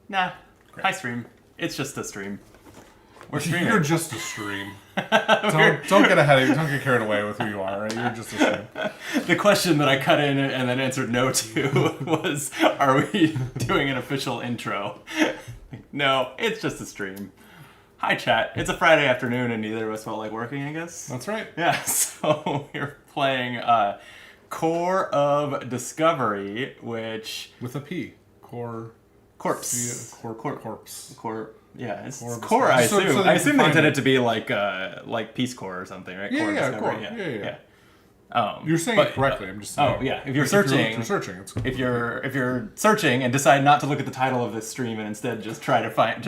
Nah. Great. Hi, stream. It's just a stream. We're streaming. You're just a stream. don't get ahead of you. Don't get carried away with who you are. Right? You're just a stream. The question that I cut in and then answered no to was, are we doing an official intro? No, it's just a stream. Hi, chat. It's a Friday afternoon and neither of us felt like working, I guess. That's right. Yeah, so we're playing Core of Discovery, which... With a P. Core... Corpse. Corpse. Core... Yeah, it's Core of core, I Discovery. assume. So I assume they find intended it. to be like Peace Corps or something, right? Core of Yeah, Discovery. core. Yeah. You're saying it correctly. I'm just saying. Oh, yeah. If you're searching... If you're searching and decide not to look at the title of this stream and instead just try to type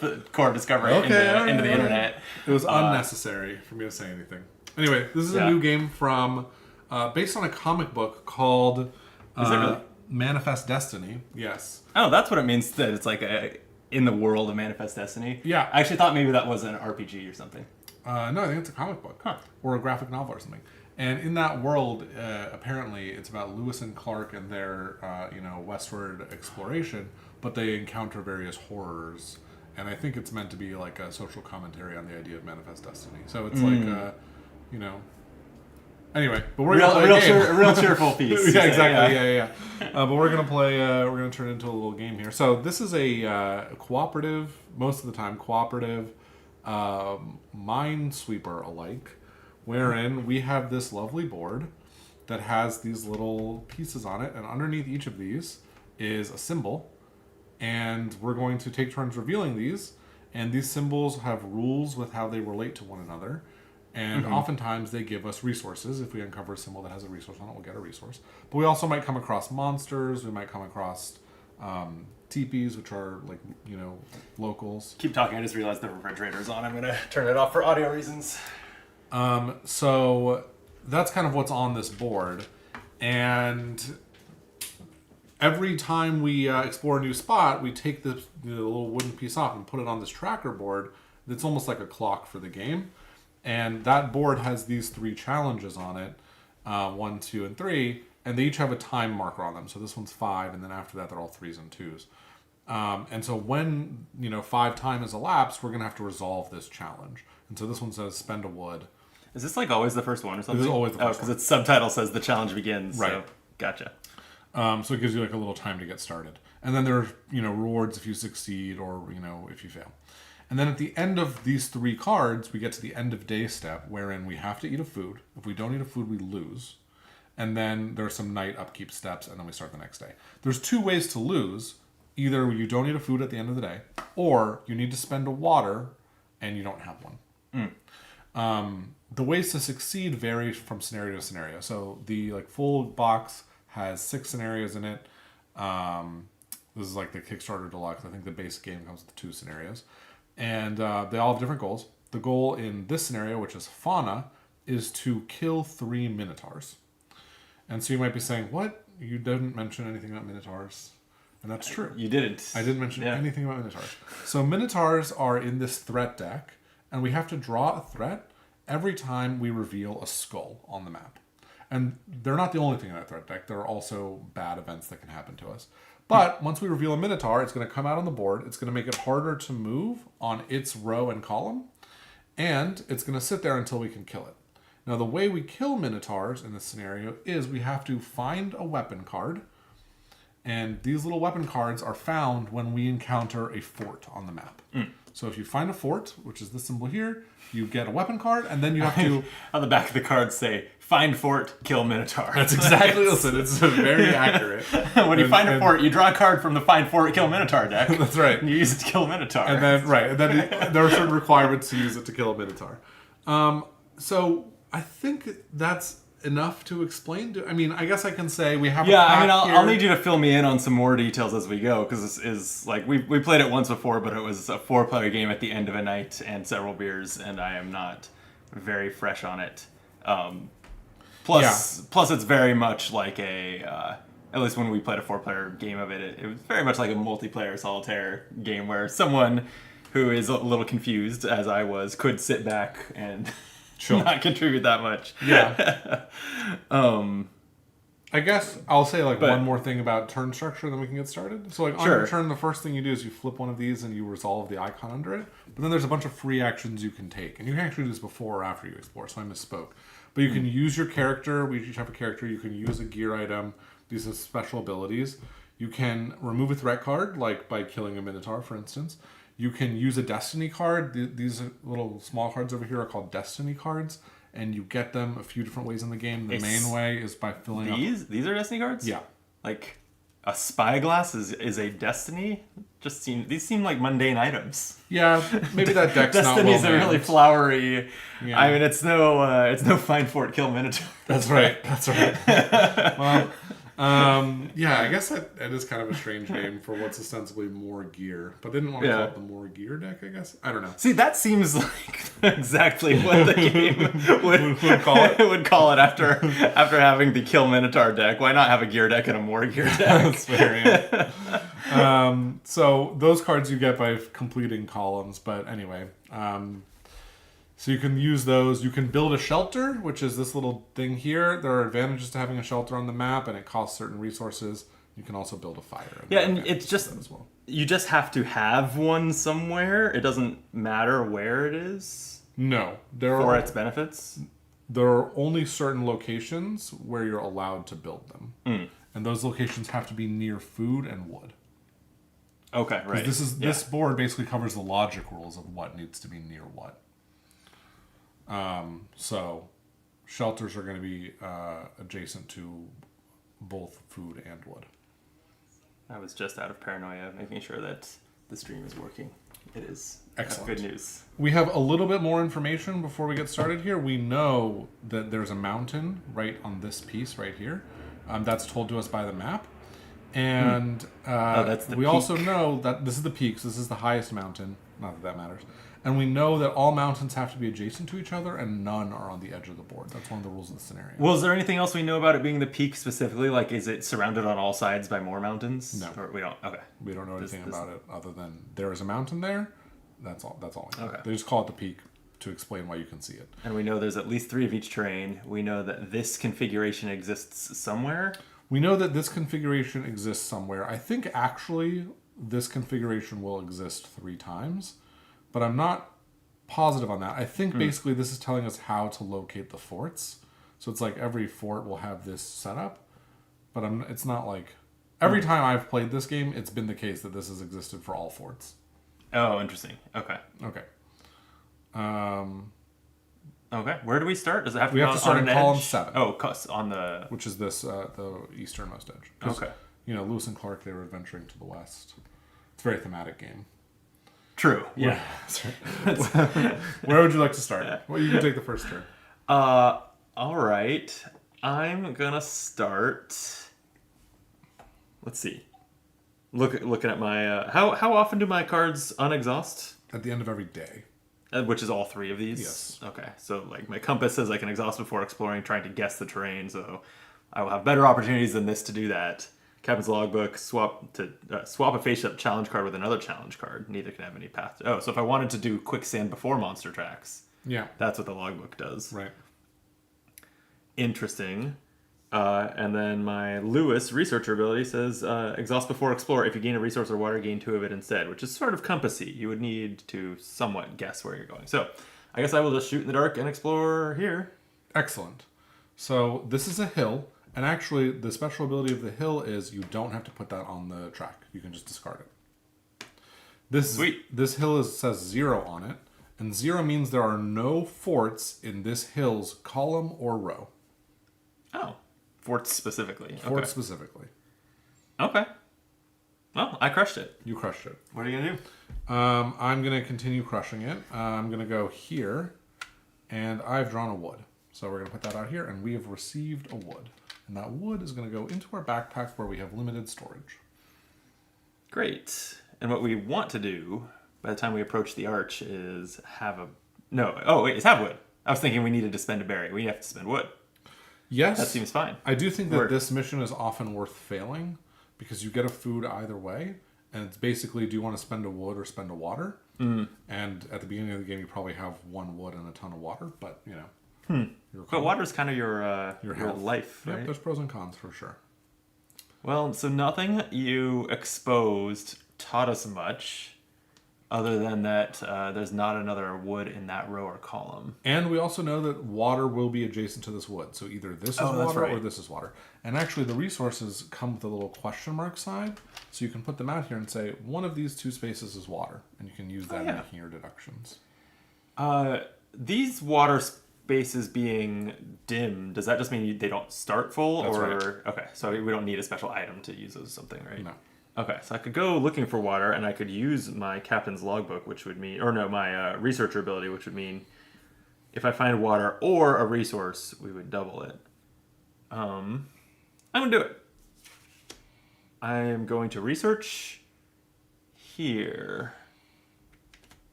the Core of Discovery into the internet. It was unnecessary for me to say anything. Anyway, this is a new game from based on a comic book called Manifest Destiny. Yes. Oh, that's what it means that it's like in the world of Manifest Destiny. Yeah. I actually thought maybe that was an RPG or something. No, I think it's a comic book. Huh. Or a graphic novel or something. And in that world, apparently, it's about Lewis and Clark and their, westward exploration, but they encounter various horrors. And I think it's meant to be like a social commentary on the idea of Manifest Destiny. So it's like, Anyway, but we're gonna play a real cheerful piece. Yeah, exactly. Yeah. But we're gonna play. We're gonna turn it into a little game here. So this is a cooperative, most of the time cooperative, minesweeper alike, wherein we have this lovely board that has these little pieces on it, and underneath each of these is a symbol, and we're going to take turns revealing these. And these symbols have rules with how they relate to one another. And oftentimes they give us resources. If we uncover a symbol that has a resource on it, we'll get a resource. But we also might come across monsters. We might come across teepees, which are like, locals. Keep talking. I just realized the refrigerator's on. I'm going to turn it off for audio reasons. So that's kind of what's on this board. And every time we explore a new spot, we take the little wooden piece off and put it on this tracker board. It's almost like a clock for the game. And that board has these 3 challenges on it, 1, 2, and 3, and they each have a time marker on them. So this one's 5, and then after that, they're all 3s and 2s. And so when 5 time has elapsed, we're gonna have to resolve this challenge. And so this one says spend a wood. Is this like always the first one or something? This is always the first one. because its subtitle says the challenge begins. Right. So, gotcha. So it gives you like a little time to get started. And then there are rewards if you succeed or if you fail. And then at the end of these 3 cards, we get to the end of day step, wherein we have to eat a food. If we don't eat a food, we lose. And then there's some night upkeep steps, and then we start the next day. There's 2 ways to lose. Either you don't eat a food at the end of the day, or you need to spend a water, and you don't have one. The ways to succeed vary from scenario to scenario. So the full box has 6 scenarios in it. This is like the Kickstarter Deluxe. I think the base game comes with 2 scenarios. And they all have different goals. The goal in this scenario, which is fauna, is to kill 3 minotaurs. And so you might be saying, what? You didn't mention anything about minotaurs. And that's true. You didn't. I didn't mention anything about minotaurs. So minotaurs are in this threat deck, and we have to draw a threat every time we reveal a skull on the map. And they're not the only thing in that threat deck. There are also bad events that can happen to us. But once we reveal a minotaur, it's going to come out on the board. It's going to make it harder to move on its row and column. And it's going to sit there until we can kill it. Now, the way we kill minotaurs in this scenario is we have to find a weapon card. And these little weapon cards are found when we encounter a fort on the map. So if you find a fort, which is this symbol here, you get a weapon card, and then you have to... On the back of the cards say, find fort, kill minotaur. That's exactly, listen, it's very accurate. When you find a fort, you draw a card from the find fort, kill minotaur deck. That's right. And you use it to kill a minotaur. And then there are certain requirements to use it to kill a minotaur. So I think that's enough to explain. I guess I can say we have. I'll need you to fill me in on some more details as we go, because this is like we played it once before, but it was a 4-player game at the end of a night and several beers, and I am not very fresh on it. Plus it's very much like a. At least when we played a 4-player game of it, it was very much like a multiplayer solitaire game where someone who is a little confused, as I was, could sit back and not contribute that much. Yeah. I guess I'll say like But- one more thing about turn structure, then we can get started. So like on Sure. your turn, the first thing you do is you flip one of these and you resolve the icon under it. But then there's a bunch of free actions you can take, and you can actually do this before or after you explore. So I misspoke. But you can use your character. We each have a character. You can use a gear item. These are special abilities. You can remove a threat card, like by killing a Minotaur, for instance. You can use a destiny card. These little small cards over here are called destiny cards. And you get them a few different ways in the game. The main way is by filling up... These are destiny cards? Yeah. Like a spyglass is a destiny? These seem like mundane items. Yeah, maybe that deck's not well Destiny's a named. really flowery. Yeah. I mean, it's no find Fort kill Minotaur. That's right. That's right. Well, yeah, I guess that is kind of a strange name for what's ostensibly more gear. But they didn't want to call it the more gear deck, I guess. I don't know. See, that seems like exactly what the game Would call it? would call it after having the kill Minotaur deck. Why not have a gear deck and a more gear deck? That's fair, yeah. So those cards you get by completing columns. But anyway, so you can use those. You can build a shelter, which is this little thing here. There are advantages to having a shelter on the map, and it costs certain resources. You can also build a fire. Yeah, and it's just as well. You just have to have one somewhere. It doesn't matter where it is No, for its benefits. There are only certain locations where you're allowed to build them, and those locations have to be near food and wood. Okay, right. This board basically covers the logic rules of what needs to be near what. So shelters are going to be adjacent to both food and wood. I was just out of paranoia, making sure that the stream is working. It is. Excellent. That's good news. We have a little bit more information before we get started here. We know that there's a mountain right on this piece right here. That's told to us by the map. And that's the we peak. also know that this is the peak, so this is the highest mountain. Not that that matters. And we know that all mountains have to be adjacent to each other and none are on the edge of the board. That's one of the rules of the scenario. Well, is there anything else we know about it being the peak specifically? Like, is it surrounded on all sides by more mountains? No. Or we don't. Okay. We don't know anything about it other than there is a mountain there. That's all we know. Okay. They just call it the peak to explain why you can see it. And we know there's at least 3 of each terrain. We know that this configuration exists somewhere. We know that this configuration exists somewhere. I think actually this configuration will exist 3 times, but I'm not positive on that. I think basically this is telling us how to locate the forts. So it's like every fort will have this setup, but it's not like every time I've played this game, it's been the case that this has existed for all forts. Oh, interesting. Okay. Okay. Okay. Where do we start? Does it have to We be have to start on in an column edge? 7. Oh, on the... Which is this, the easternmost edge. 'Cause, Okay. You know, Lewis and Clark, they were adventuring to the west. It's a very thematic game. True. Yeah. Where would you like to start? Well, you can take the first turn. All right. I'm gonna start. Let's see. Looking at my how often do my cards unexhaust? At the end of every day. Which is all 3 of these. Yes. Okay. So like my compass says I can exhaust before exploring, trying to guess the terrain. So I will have better opportunities than this to do that. Captain's logbook, swap a face-up challenge card with another challenge card. Neither can have any path. Oh, so if I wanted to do quicksand before monster tracks, Yeah. that's what the logbook does. Right. Interesting. And then my Lewis researcher ability says exhaust before explore. If you gain a resource or water, gain 2 of it instead, which is sort of compassy. You would need to somewhat guess where you're going. So I guess I will just shoot in the dark and explore here. Excellent. So this is a hill, and actually the special ability of the hill is you don't have to put that on the track. You can just discard it. Sweet. This hill says 0 on it, and 0 means there are no forts in this hill's column or row. Oh, forts specifically. Forts specifically. Okay. Well, I crushed it. You crushed it. What are you gonna do? I'm going to continue crushing it. I'm going to go here, and I've drawn a wood. So we're going to put that out here, and we have received a wood. And that wood is going to go into our backpack where we have limited storage. Great. And what we want to do by the time we approach the arch is have a... No. Oh, wait. It's have wood. I was thinking we needed to spend a berry. We have to spend wood. Yes. That seems fine. I do think that Word. this mission is often worth failing because you get a food either way. And it's basically, do you want to spend a wood or spend a water? And at the beginning of the game, you probably have 1 wood and a ton of water. But, you know. But water's kind of your health. life, right? Yep, there's pros and cons for sure. Well, so nothing you exposed taught us much, other than that there's not another wood in that row or column. And we also know that water will be adjacent to this wood. So either this is water or this is water. And actually the resources come with a little question mark sign. So you can put them out here and say, one of these two spaces is water. And you can use that in making your deductions. These water spaces being dim, does that just mean they don't start full? That's or right. Okay, so we don't need a special item to use those something, right? No. Okay, so I could go looking for water, and I could use my captain's logbook, which would mean, or no, my researcher ability, which would mean if I find water or a resource, we would double it. I'm gonna do it. I am going to research here.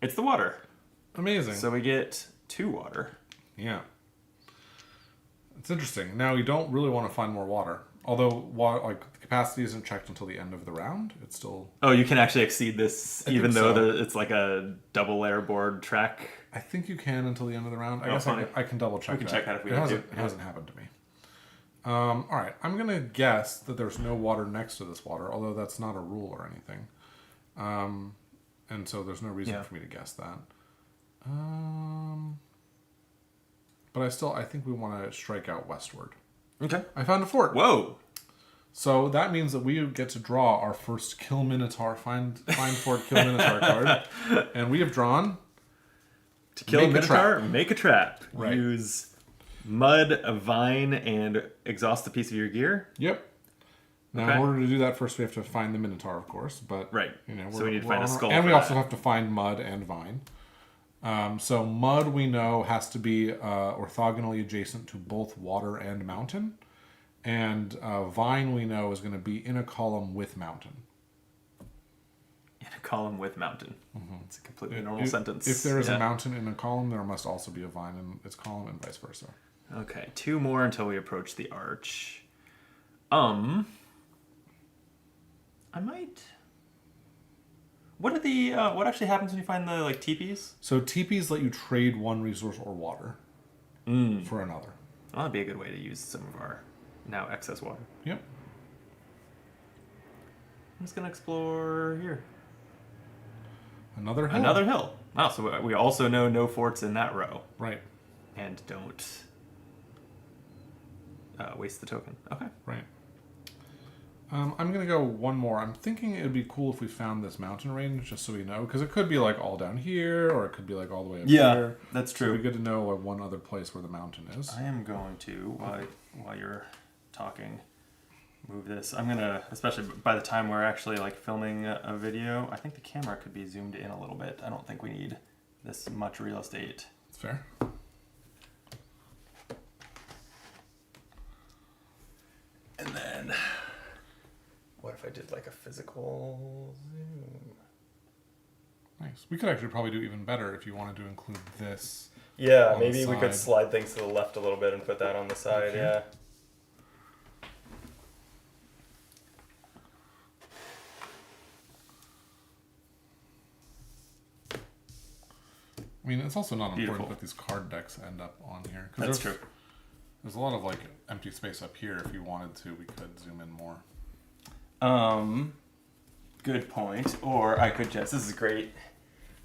It's the water. Amazing. So we get 2 water. Yeah. It's interesting. Now, you don't really want to find more water. Although, the capacity isn't checked until the end of the round. It's still... Oh, you can actually exceed this even though it's like a double layer board track? I think you can until the end of the round. I guess I can double check that. We can check that if we it need to. It hasn't happened to me. All right. I'm going to guess that there's no water next to this water, although that's not a rule or anything. And so there's no reason for me to guess that. But I think we want to strike out westward. Okay. I found a fort. Whoa. So that means that we get to draw our first Kill Minotaur, find Fort Kill Minotaur card. And we have drawn... To kill a Minotaur, make a trap. Right. Use mud, a vine, and exhaust a piece of your gear. Yep. Now, in order to do that, first we have to find the Minotaur, of course. But right. So we need to find a skull. And we also have to find mud and vine. So mud, we know, has to be orthogonally adjacent to both water and mountain. And vine, we know, is going to be in a column with mountain. In a column with mountain. Mm-hmm. It's a completely normal sentence. If there is a mountain in a column, there must also be a vine in its column and vice versa. Okay, 2 more until we approach the arch. I might... What actually happens when you find the teepees? So teepees let you trade one resource or water for another. Well, that'd be a good way to use some of our now excess water. Yep. I'm just gonna explore here. Another hill. Another hill. Wow, so we also know no forts in that row. Right. And don't waste the token. Okay. Right. I'm going to go one more. I'm thinking it would be cool if we found this mountain range, just so we know. Because it could be all down here, or it could be all the way up here. Yeah, that's true. So it'd be good to know one other place where the mountain is. I am going to, while you're talking, move this. I'm going to, especially by the time we're actually filming a video, I think the camera could be zoomed in a little bit. I don't think we need this much real estate. That's fair. And then... What if I did a physical zoom? Nice. We could actually probably do even better if you wanted to include this. Yeah, maybe we could slide things to the left a little bit and put that on the side, yeah. I mean, it's also not important that these card decks end up on here. That's true. There's a lot of empty space up here. If you wanted to, we could zoom in more. Good point. Or I could just, this is great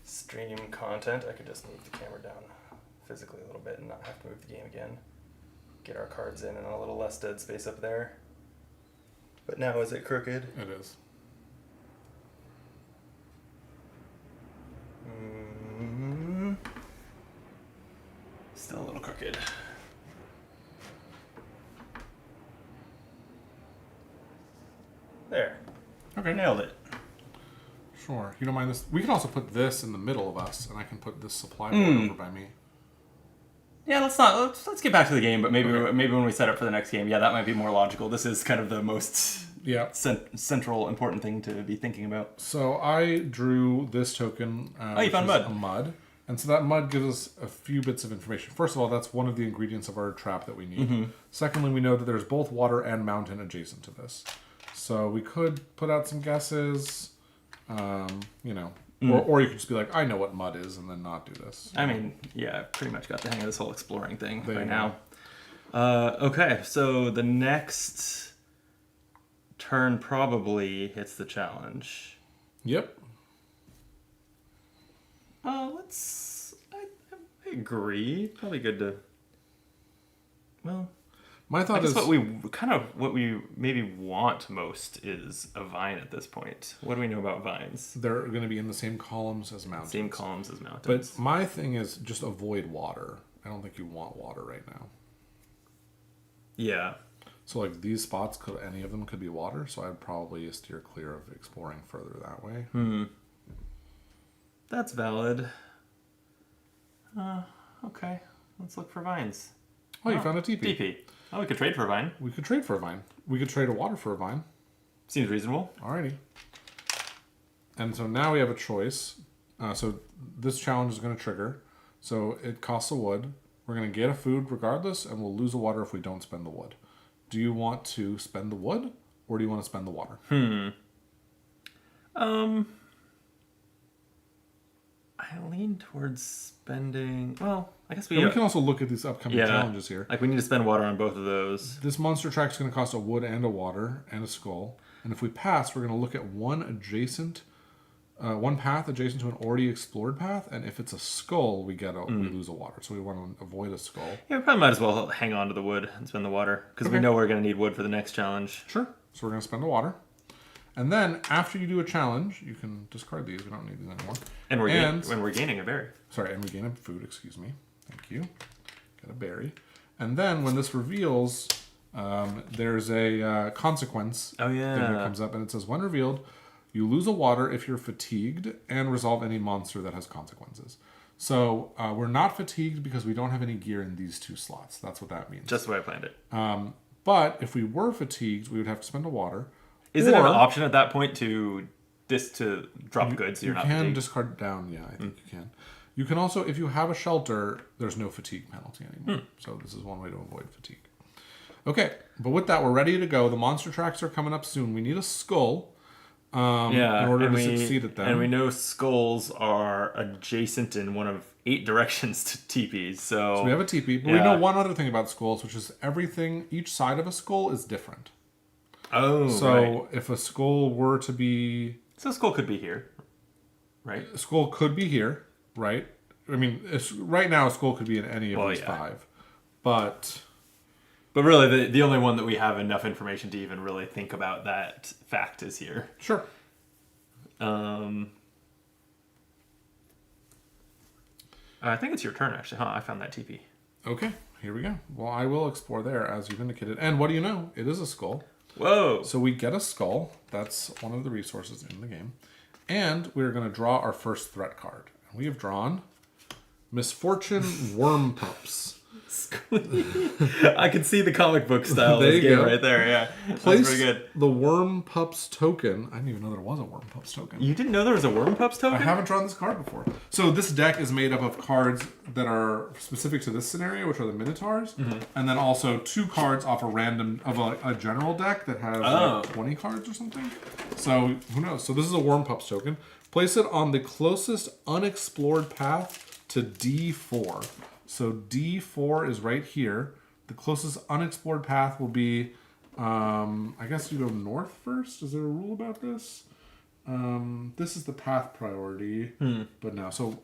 stream content, I could just move the camera down physically a little bit and not have to move the game again. Get our cards in and a little less dead space up there. But now is it crooked? It is. Still a little crooked. There. Okay. Nailed it. Sure. You don't mind this? We can also put this in the middle of us, and I can put this supply board over by me. Yeah, let's get back to the game, but maybe when we set up for the next game, that might be more logical. This is kind of the most central important thing to be thinking about. So I drew this token. You found mud. A mud. And so that mud gives us a few bits of information. First of all, that's one of the ingredients of our trap that we need. Mm-hmm. Secondly, we know that there's both water and mountain adjacent to this. So we could put out some guesses. Or you could just be like, I know what mud is, and then not do this. I mean, yeah, I've pretty much got the hang of this whole exploring thing There by you now. Okay, so the next turn probably hits the challenge. Yep. I agree. Probably good to. Well, My I thought guess is what we maybe want most is a vine at this point. What do we know about vines? they're going to be in the same columns as mountains. Same columns as mountains. But my thing is just avoid water. I don't think you want water right now. Yeah. So like these spots, any of them could be water. So I'd probably steer clear of exploring further that way. That's valid. Okay. Let's look for vines. Oh, you found a teepee. TP. Oh, we could trade for a vine. We could trade for a vine. We could trade a water for a vine. Seems reasonable. Alrighty. And so now we have a choice. So this challenge is going to trigger. So it costs a wood. We're going to get a food regardless, and we'll lose a water if we don't spend the wood. Do you want to spend the wood, or do you want to spend the water? I lean towards spending. Well, I guess we And we can also look at these upcoming challenges here. Like we need to spend water on both of those. This monster track is going to cost a wood and a water and a skull. And if we pass, we're going to look at one path adjacent to an already explored path. And if it's a skull, we lose a water. So we want to avoid a skull. Yeah, we probably might as well hang on to the wood and spend the water because we know we're going to need wood for the next challenge. Sure. So we're going to spend the water. And then after you do a challenge, you can discard these. We don't need these anymore. And we're gaining a berry. Sorry, and we gain a food, excuse me. Thank you. Get a berry. And then when this reveals, there's a consequence Oh, yeah. thing that comes up. And it says, when revealed, you lose a water if you're fatigued and resolve any monster that has consequences. So we're not fatigued because we don't have any gear in these two slots. That's what that means. Just the way I planned it. But if we were fatigued, we would have to spend a water. Is it an option at that point to drop goods so you're not You can fatigued? discard it down, yeah, I think you can. You can also, if you have a shelter, there's no fatigue penalty anymore. So this is one way to avoid fatigue. Okay, but with that, we're ready to go. The monster tracks are coming up soon. We need a skull in order to succeed at them. And we know skulls are adjacent in one of 8 directions to teepees. So we have a teepee. But we know one other thing about skulls, which is each side of a skull is different. Oh, so if a skull were to be... So a skull could be here, right? A skull could be here, right? I mean, right now a skull could be in any of these 5. But really, the only one that we have enough information to even really think about that fact is here. Sure. I think it's your turn, actually. I found that teepee. Okay, here we go. Well, I will explore there, as you've indicated. And what do you know? It is a skull. Whoa! So we get a skull. That's one of the resources in the game. And we're going to draw our first threat card. We have drawn Misfortune Worm Pups. I can see the comic book style of There this you game go. right there, yeah. Place That's pretty good. the Worm Pups token. I didn't even know there was a Worm Pups token. You didn't know there was a Worm Pups token? I haven't drawn this card before. So this deck is made up of cards that are specific to this scenario, which are the Minotaurs, and then also 2 cards off a general deck that has like 20 cards or something. So who knows? So this is a Worm Pups token. Place it on the closest unexplored path to D4. So D4 is right here. The closest unexplored path will be, I guess you go north first. Is there a rule about this? This is the path priority, but no. So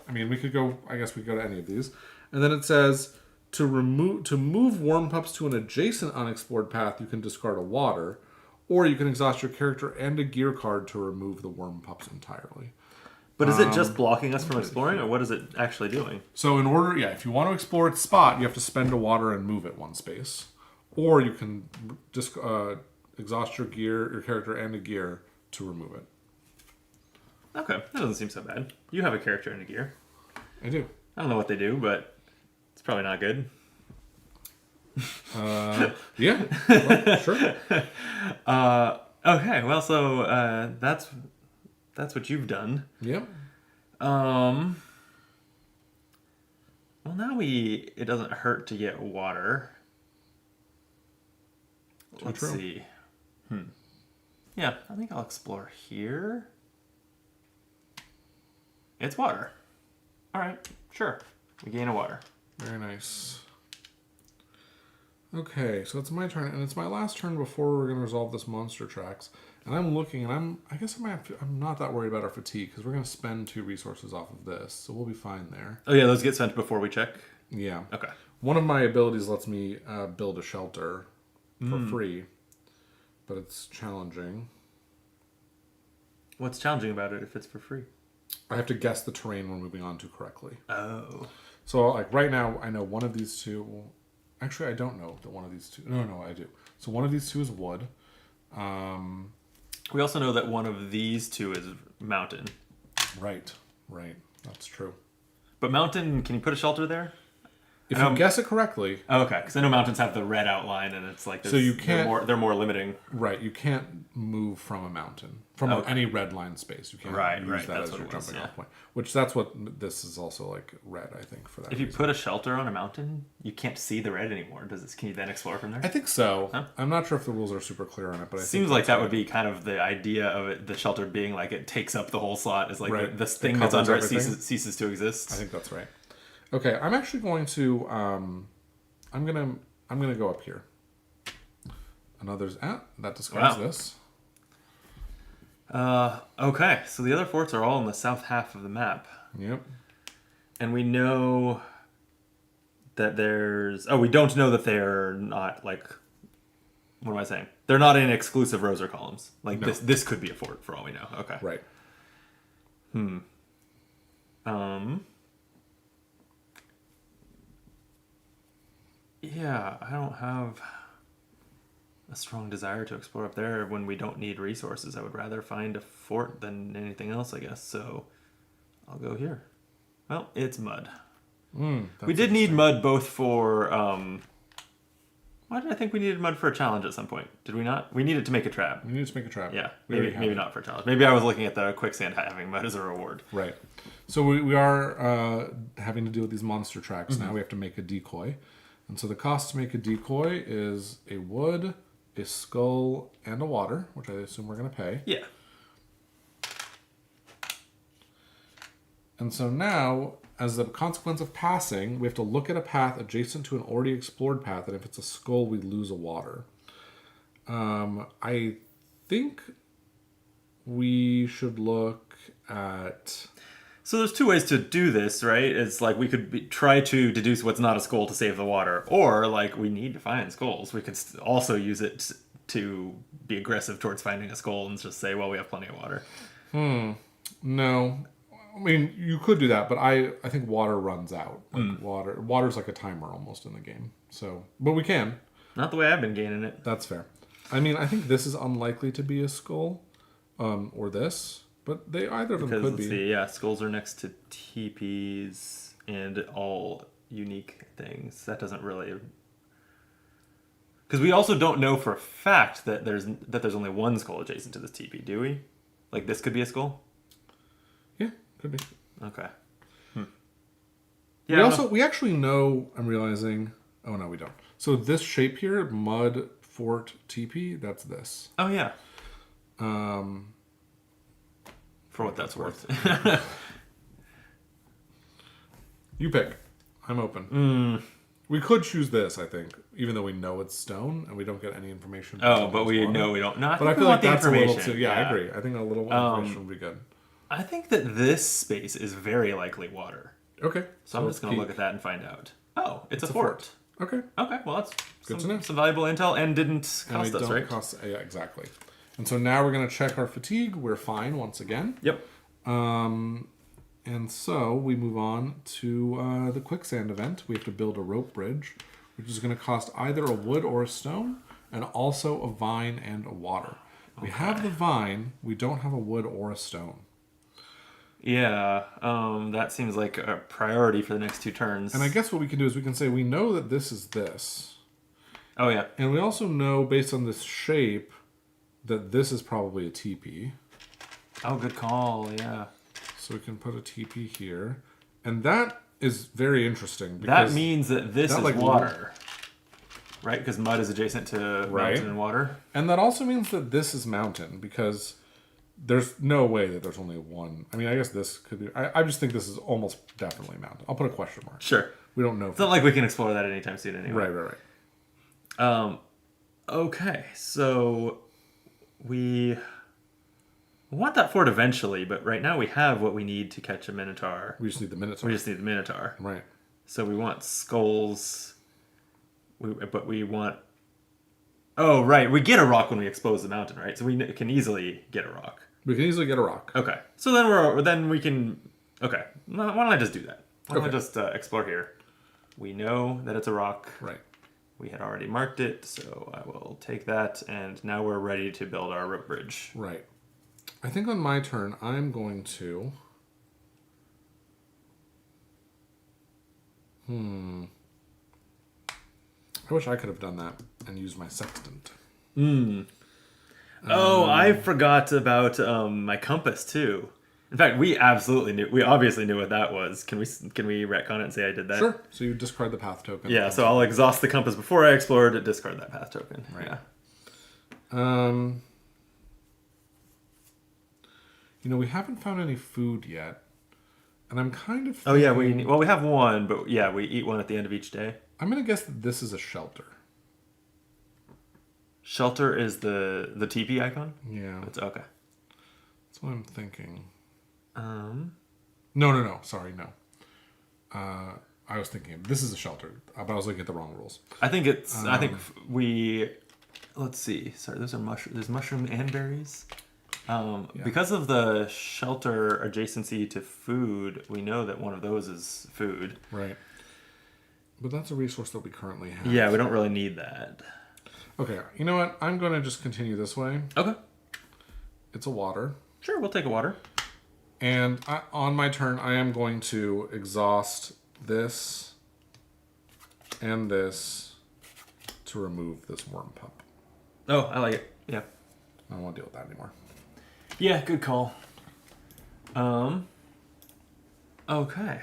I mean, we could go. I guess we could go to any of these, and then it says to move Worm Pups to an adjacent unexplored path. You can discard a water, or you can exhaust your character and a gear card to remove the Worm Pups entirely. But is it just blocking us from exploring, or what is it actually doing? So in order, if you want to explore its spot, you have to spend a water and move it 1 space, or you can just exhaust your character and a gear to remove it. Okay, that doesn't seem so bad. You have a character and a gear. I do. I don't know what they do, but it's probably not good. Yeah, well, sure. Okay, well, so that's what you've done. Yep. Well, now it doesn't hurt to get water. Let's see. Yeah, I think I'll explore here. It's water. All right, sure. We gain a water. Very nice. Okay, so it's my turn, and it's my last turn before we're going to resolve this monster tracks. And I'm looking, and I guess I'm not that worried about our fatigue, because we're going to spend 2 resources off of this, so we'll be fine there. Oh yeah, those get spent before we check? Yeah. Okay. One of my abilities lets me build a shelter for free, but it's challenging. What's challenging about it if it's for free? I have to guess the terrain we're moving on to correctly. Oh. So, like, right now, I know one of these two... Actually, I don't know that one of these two... No, I do. So one of these two is wood. We also know that one of these two is mountain. Right. That's true. But mountain, can you put a shelter there? If you guess it correctly... Oh, okay, because I know mountains have the red outline, and it's like... So you can't... They're more limiting. Right, you can't move from a mountain. From any red line space. You can't use that as your jumping off point. Which, that's what... This is also, like, red, I think, for that If you put a shelter on a mountain, you can't see the red anymore. Can you then explore from there? I think so. Huh? I'm not sure if the rules are super clear on it, but I think... Seems like that would be kind of the idea of it, the shelter being like it takes up the whole slot. Is like this thing that's under it ceases to exist. I think that's right. Okay, I'm actually going to... I'm gonna go up here. Another's that describes this. Okay, so the other forts are all in the south half of the map. Yep. And we know that there's... Oh, we don't know that they're not, like... What am I saying? They're not in exclusive rows or columns. Like, no. this could be a fort, for all we know. Okay. Right. Yeah, I don't have a strong desire to explore up there when we don't need resources. I would rather find a fort than anything else, I guess. So I'll go here. Well, it's mud. We did need mud both for... why did I think we needed mud for a challenge at some point? Did we not? We needed to make a trap. We needed to make a trap. Yeah, maybe not for a challenge. Maybe I was looking at the quicksand having mud as a reward. Right. So we are having to deal with these monster tracks now. We have to make a decoy. And so the cost to make a decoy is a wood, a skull, and a water, which I assume we're going to pay. Yeah. And so now, as a consequence of passing, we have to look at a path adjacent to an already explored path, and if it's a skull, we lose a water. I think we should look at... So there's 2 ways to do this, right? It's like we could try to deduce what's not a skull to save the water, or like we need to find skulls. We could also use it to be aggressive towards finding a skull and just say, well, we have plenty of water. No. I mean, you could do that, but I think water runs out. Like water's like a timer almost in the game. So, but we can. Not the way I've been gaining it. That's fair. I mean, I think this is unlikely to be a skull, or this. But either of them could be. See, yeah, skulls are next to teepees and all unique things. That doesn't really... Because we also don't know for a fact that there's only one skull adjacent to this teepee, do we? Like, this could be a skull? Yeah, could be. Okay. Yeah, we actually know, I'm realizing... Oh, no, we don't. So this shape here, mud, fort, teepee, that's this. Oh, yeah. For what that's worth. You pick. I'm open. We could choose this, I think, even though we know it's stone and we don't get any information. Oh, but we know we don't. No, but I feel like that's a little too... Yeah, I agree. I think a little information would be good. I think that this space is very likely water. Okay. So I'm just going to look at that and find out. Oh, it's a fort. Okay. Okay, well, that's good to know. Some valuable intel and didn't cost us, right? Yeah, exactly. And so now we're going to check our fatigue. We're fine once again. Yep. And so we move on to the quicksand event. We have to build a rope bridge, which is going to cost either a wood or a stone, and also a vine and a water. We have the vine. We don't have a wood or a stone. Yeah, that seems like a priority for the next 2 turns. And I guess what we can do is we can say we know that this is this. Oh, yeah. And we also know, based on this shape, that this is probably a teepee. Oh, good call, yeah. So we can put a teepee here. And that is very interesting. Because that means that this is water. Right? Because mud is adjacent to mountain and water. And that also means that this is mountain, because There's no way that there's only one. I mean, I guess this could be. I just think this is almost definitely a mountain. I'll put a question mark. Sure. We don't know. It's not like we can explore that anytime soon anyway. Right. Okay, so we want that fort eventually, but right now we have what we need to catch a minotaur. We just need the Minotaur. We just need the minotaur. Right. So we want skulls. But we want... Oh, right. We get a rock when we expose the mountain, right? So we can easily get a rock. We can easily get a rock. Okay. So then we can... Okay. Why don't I just do that? Why don't I just explore here? We know that it's a rock. Right. We had already marked it, so I will take that, and now we're ready to build our rope bridge. Right. I think on my turn, I'm going to... I wish I could have done that and used my sextant. Oh, I forgot about my compass, too. In fact, we obviously knew what that was. Can we retcon it and say I did that? Sure. So you discard the path token. Yeah, so I'll exhaust the compass before I explored, discard that path token. Right. Yeah. We haven't found any food yet. And I'm kind of Oh, yeah, we have one, but yeah, we eat one at the end of each day. I'm going to guess that this is a shelter. Shelter is the teepee icon? Yeah. It's okay. That's what I'm thinking. No. No. Sorry, no. I was thinking this is a shelter, but I was looking at the wrong rules. I think let's see. Sorry, those are mushroom. There's mushroom and berries. Because of the shelter adjacency to food, we know that one of those is food. Right. But that's a resource that we currently have. Yeah, we don't really need that. Okay, you know what? I'm going to just continue this way. Okay. It's a water. Sure, we'll take a water. And on my turn, I am going to exhaust this and this to remove this worm pup. Oh, I like it. Yeah. I don't want to deal with that anymore. Yeah, good call. Okay.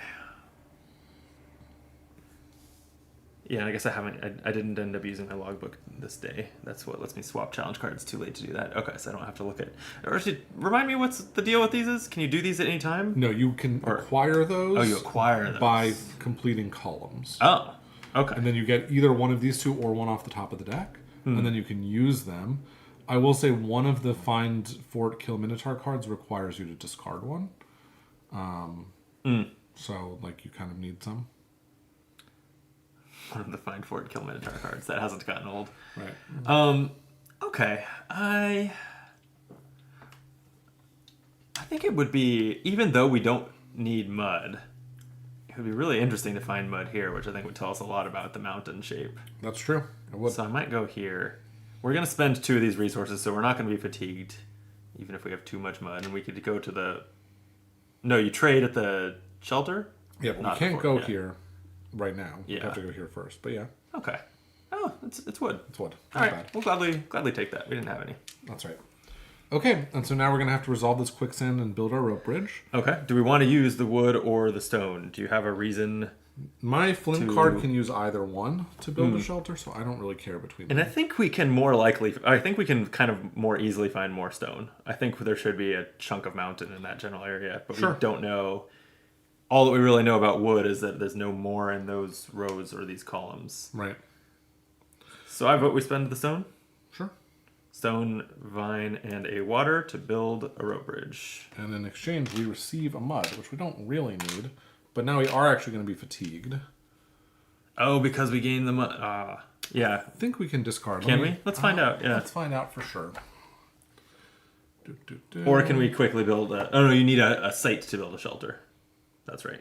Yeah, I guess I didn't end up using my logbook this day. That's what lets me swap challenge cards. Too late to do that. Okay, so I don't have to look at... Or actually, remind me what's the deal with these is? Can you do these at any time? No, you can acquire those. Oh, you acquire those. By completing columns. Oh, okay. And then you get either one of these two or one off the top of the deck. And then you can use them. I will say one of the Find Fort Kill Minotaur cards requires you to discard one. So, you kind of need some. One of the Find Fort Kill Minotaur cards. That hasn't gotten old. Right. Okay. I think it would be, even though we don't need mud, it would be really interesting to find mud here, which I think would tell us a lot about the mountain shape. That's true. It would. So I might go here. We're going to spend 2 of these resources, so we're not going to be fatigued, even if we have too much mud. And we could go to the... No, you trade at the shelter? Yeah, but we can't go here right now. Yeah. We have to go here first, but yeah. Okay. Oh, it's wood. It's wood. All right, we'll gladly take that. We didn't have any. That's right. Okay, and so now we're going to have to resolve this quicksand and build our rope bridge. Okay. Do we want to use the wood or the stone? Do you have a reason? My flint card can use either one to build a shelter, so I don't really care between them. And I think we can kind of more easily find more stone. I think there should be a chunk of mountain in that general area, but we don't know. All that we really know about wood is that there's no more in those rows or these columns. Right. So I vote we spend the stone. Sure. Stone, vine, and a water to build a rope bridge. And in exchange, we receive a mud, which we don't really need. But now we are actually going to be fatigued. Oh, because we gained the mud. Yeah. I think we can discard. Can we? Let's find out. Yeah. Let's find out for sure. Or can we quickly build a... Oh, no, you need a site to build a shelter. That's right.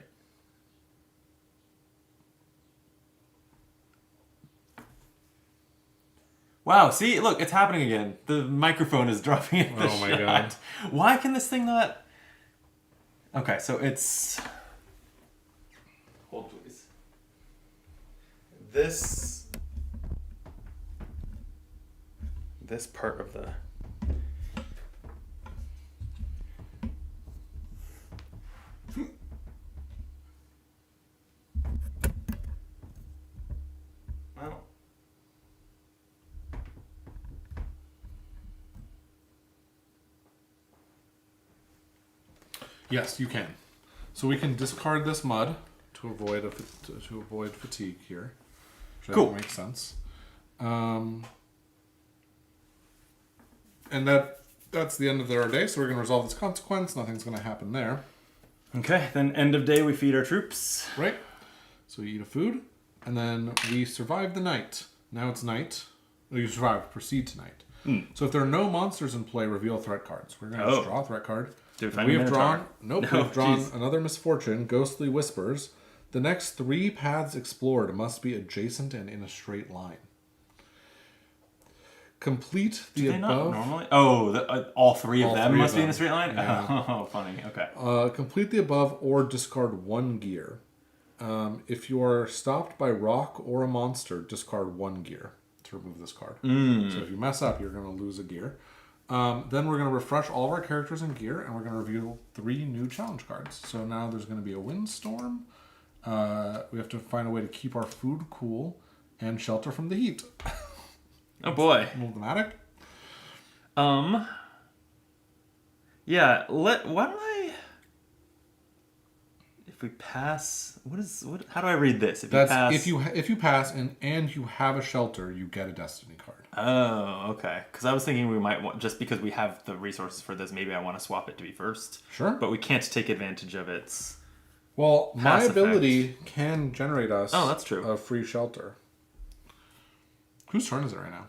Wow, see? Look, it's happening again. The microphone is dropping in the Oh my shot. God. Why can this thing not... Okay, so it's... Hold, please. This part of the... Well... Yes, you can. So we can discard this mud to avoid fatigue here. Which I Cool. think makes sense. And that's the end of our day. So we're going to resolve this consequence. Nothing's going to happen there. Okay, then end of day we feed our troops. Right? So we eat a food, and then we survive the night. Now it's night. Well, you survive, proceed to night. So if there are no monsters in play, reveal threat cards. We're going to just draw a threat card. Do we find We a have Minotaur? drawn. Nope, No, we've drawn jeez. another misfortune, ghostly whispers. The next 3 paths explored must be adjacent and in a straight line. Complete the Do they not above. normally? Oh, all three of All them three must of be in them. a straight line? Yeah. Oh, funny. Okay. Complete the above or discard 1 gear. If you are stopped by rock or a monster, discard 1 gear to remove this card. So if you mess up, you're going to lose a gear. Then we're going to refresh all of our characters in gear, and we're going to reveal 3 new challenge cards. So now there's going to be a windstorm. We have to find a way to keep our food cool and shelter from the heat. Oh, boy. A little dramatic. Yeah, why don't I... If we pass... How do I read this? If That's you pass... if you pass and you have a shelter, you get a destiny card. Oh, okay. Because I was thinking we might want... Just because we have the resources for this, maybe I want to swap it to be first. Sure. But we can't take advantage of its... Well, my Pass ability can generate us that's true. a free shelter. Whose turn is it right now?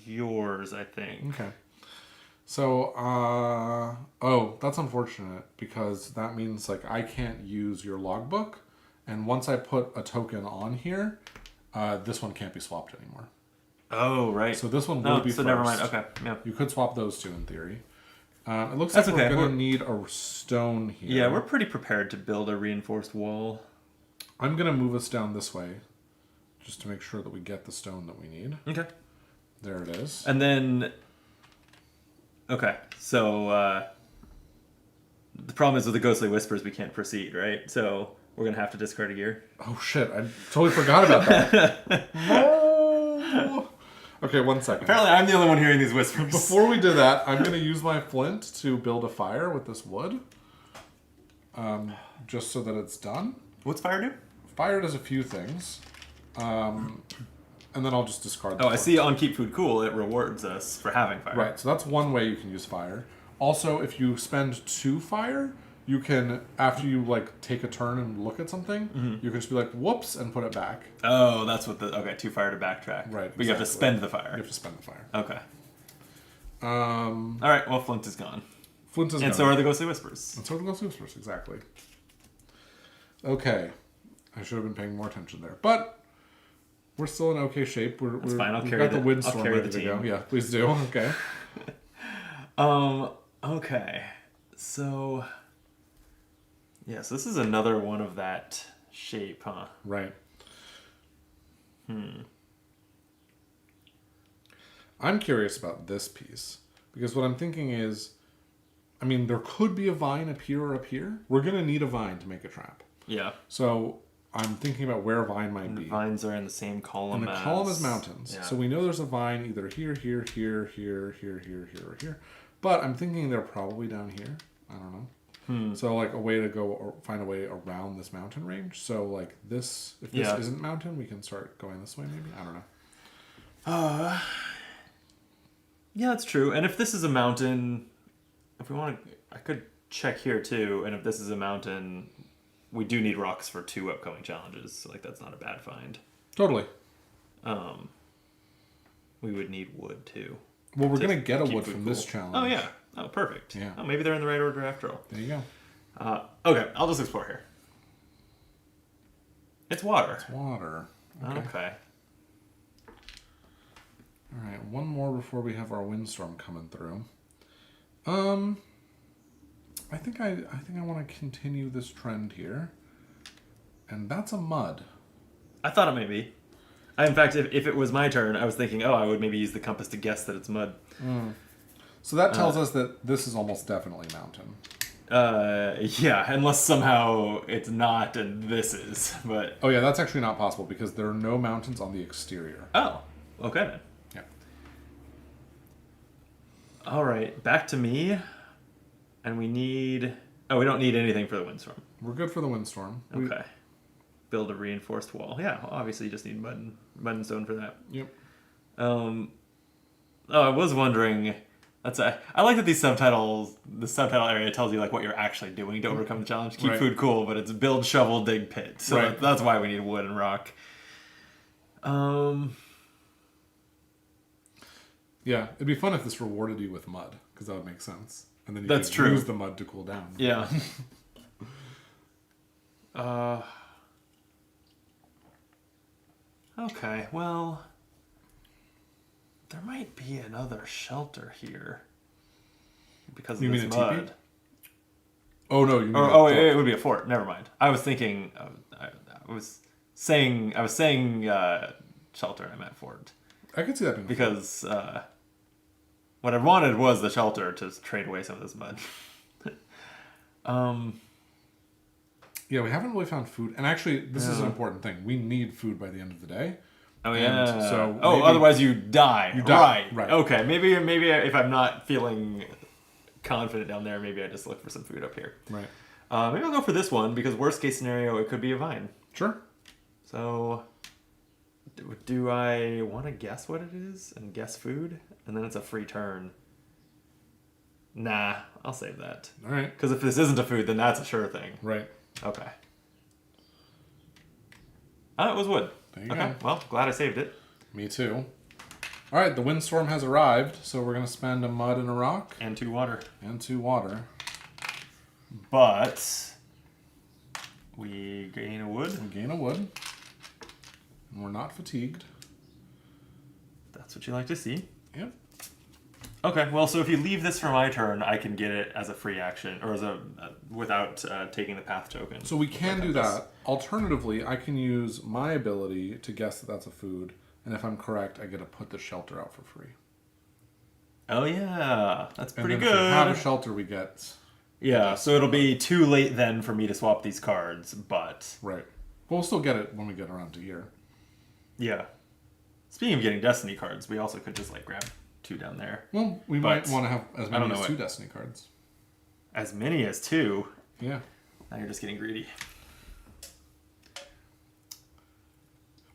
Yours, I think. Okay. So, that's unfortunate because that means like I can't use your logbook, and once I put a token on here, this one can't be swapped anymore. Oh, right. So this one No, will be so first. never mind. Okay, yeah. You could swap those 2 in theory. It looks That's like we're okay. going to need a stone here. Yeah, we're pretty prepared to build a reinforced wall. I'm going to move us down this way just to make sure that we get the stone that we need. Okay. There it is. And then... Okay, so... the problem is with the ghostly whispers, we can't proceed, right? So we're going to have to discard a gear. Oh shit, I totally forgot about that. No! Okay, 1 second. Apparently I'm the only one hearing these whispers. Before we do that, I'm going to use my flint to build a fire with this wood. Just so that it's done. What's fire do? Fire does a few things. And then I'll just discard the Oh, I flint. see on Keep Food Cool, it rewards us for having fire. Right, so that's one way you can use fire. Also, if you spend 2 fire, you can, after you like take a turn and look at something, you can just be like, whoops, and put it back. Oh, that's what the... Okay, 2 fire to backtrack. Right, But you have to exactly. spend the fire. You have to spend the fire. Okay. Um, Alright, well, Flint is gone. Flint is And gone. so are the ghostly whispers. And so are the Ghost Whispers, exactly. Okay. I should have been paying more attention there. But we're still in okay shape. We're fine, I'll we've carry got the the- windstorm I'll carry ready the to go. team. Yeah, please do. Okay. Okay. So... Yes, this is another one of that shape, huh? Right. I'm curious about this piece. Because what I'm thinking is, I mean, there could be a vine up here or up here. We're going to need a vine to make a trap. Yeah. So I'm thinking about where a vine might And the be. vines are in the same column And the as... column is mountains. Yeah. So we know there's a vine either here, here, here, here, here, here, here, or here. But I'm thinking they're probably down here. I don't know. So like a way to go or find a way around this mountain range. So like this, if this Yeah. isn't mountain, we can start going this way maybe. I don't know. Yeah, that's true. And if this is a mountain, if we want to... I could check here, too. And if this is a mountain, we do need rocks for 2 upcoming challenges. So, like, that's not a bad find. Totally. We would need wood, too. Well, we're to going to get a keep wood food from this cool. challenge. Oh, yeah. Oh, perfect. Yeah. Oh, maybe they're in the right order after all. There you go. Okay, I'll just explore here. It's water. Water. Okay. All right, one more before we have our windstorm coming through. I think I want to continue this trend here, and that's a mud. I thought it may be. In fact, if it was my turn, I was thinking, I would maybe use the compass to guess that it's mud. So that tells us that this is almost definitely mountain. Yeah, unless somehow it's not and this is, but... Oh yeah, that's actually not possible because there are no mountains on the exterior. Oh, okay then. Yeah. Alright, back to me. And we need... Oh, we don't need anything for the windstorm. We're good for the windstorm. Okay. Build a reinforced wall. Yeah, well, obviously you just need mud and stone for that. Yep. Oh, I was wondering... I like that the subtitle area tells you like what you're actually doing to overcome the challenge. Keep food cool, but it's build, shovel, dig pit. So that's why we need wood and rock. Yeah, it'd be fun if this rewarded you with mud, because that would make sense. And then you could use the mud to cool down. Yeah. Okay, well... There might be another shelter here. Because of this mud. Teepee? Oh, no, you mean it would be a fort. Never mind. I was thinking... I was saying shelter. I meant fort. I could see that being because what I wanted was the shelter to trade away some of this mud. Yeah, we haven't really found food. And actually, this is an important thing. We need food by the end of the day. Oh, yeah. So otherwise you die. You die. Right. Okay, maybe if I'm not feeling confident down there, maybe I just look for some food up here. Right. Maybe I'll go for this one, because worst case scenario, it could be a vine. Sure. So, do I want to guess what it is and guess food? And then it's a free turn. Nah, I'll save that. All right. Because if this isn't a food, then that's a sure thing. Right. Okay. Oh, it was wood. There you go. Well, glad I saved it. Me too. All right, the windstorm has arrived, so we're going to spend a mud and a rock. And 2 water. And 2 water. But we gain a wood. We gain a wood. And we're not fatigued. That's what you like to see. Yep. Okay, well, so if you leave this for my turn, I can get it as a free action, or as without taking the path token. So we can do that. Alternatively, I can use my ability to guess that that's a food, and if I'm correct, I get to put the shelter out for free. Oh yeah, that's pretty good. If we have a shelter, we get... Yeah, so it'll be too late then for me to swap these cards, but... Right. But we'll still get it when we get around to here. Yeah. Speaking of getting Destiny cards, we also could just, like, grab 2 down there. Well, we might want to have as many as 2 Destiny cards. As many as 2? Yeah. Now you're just getting greedy.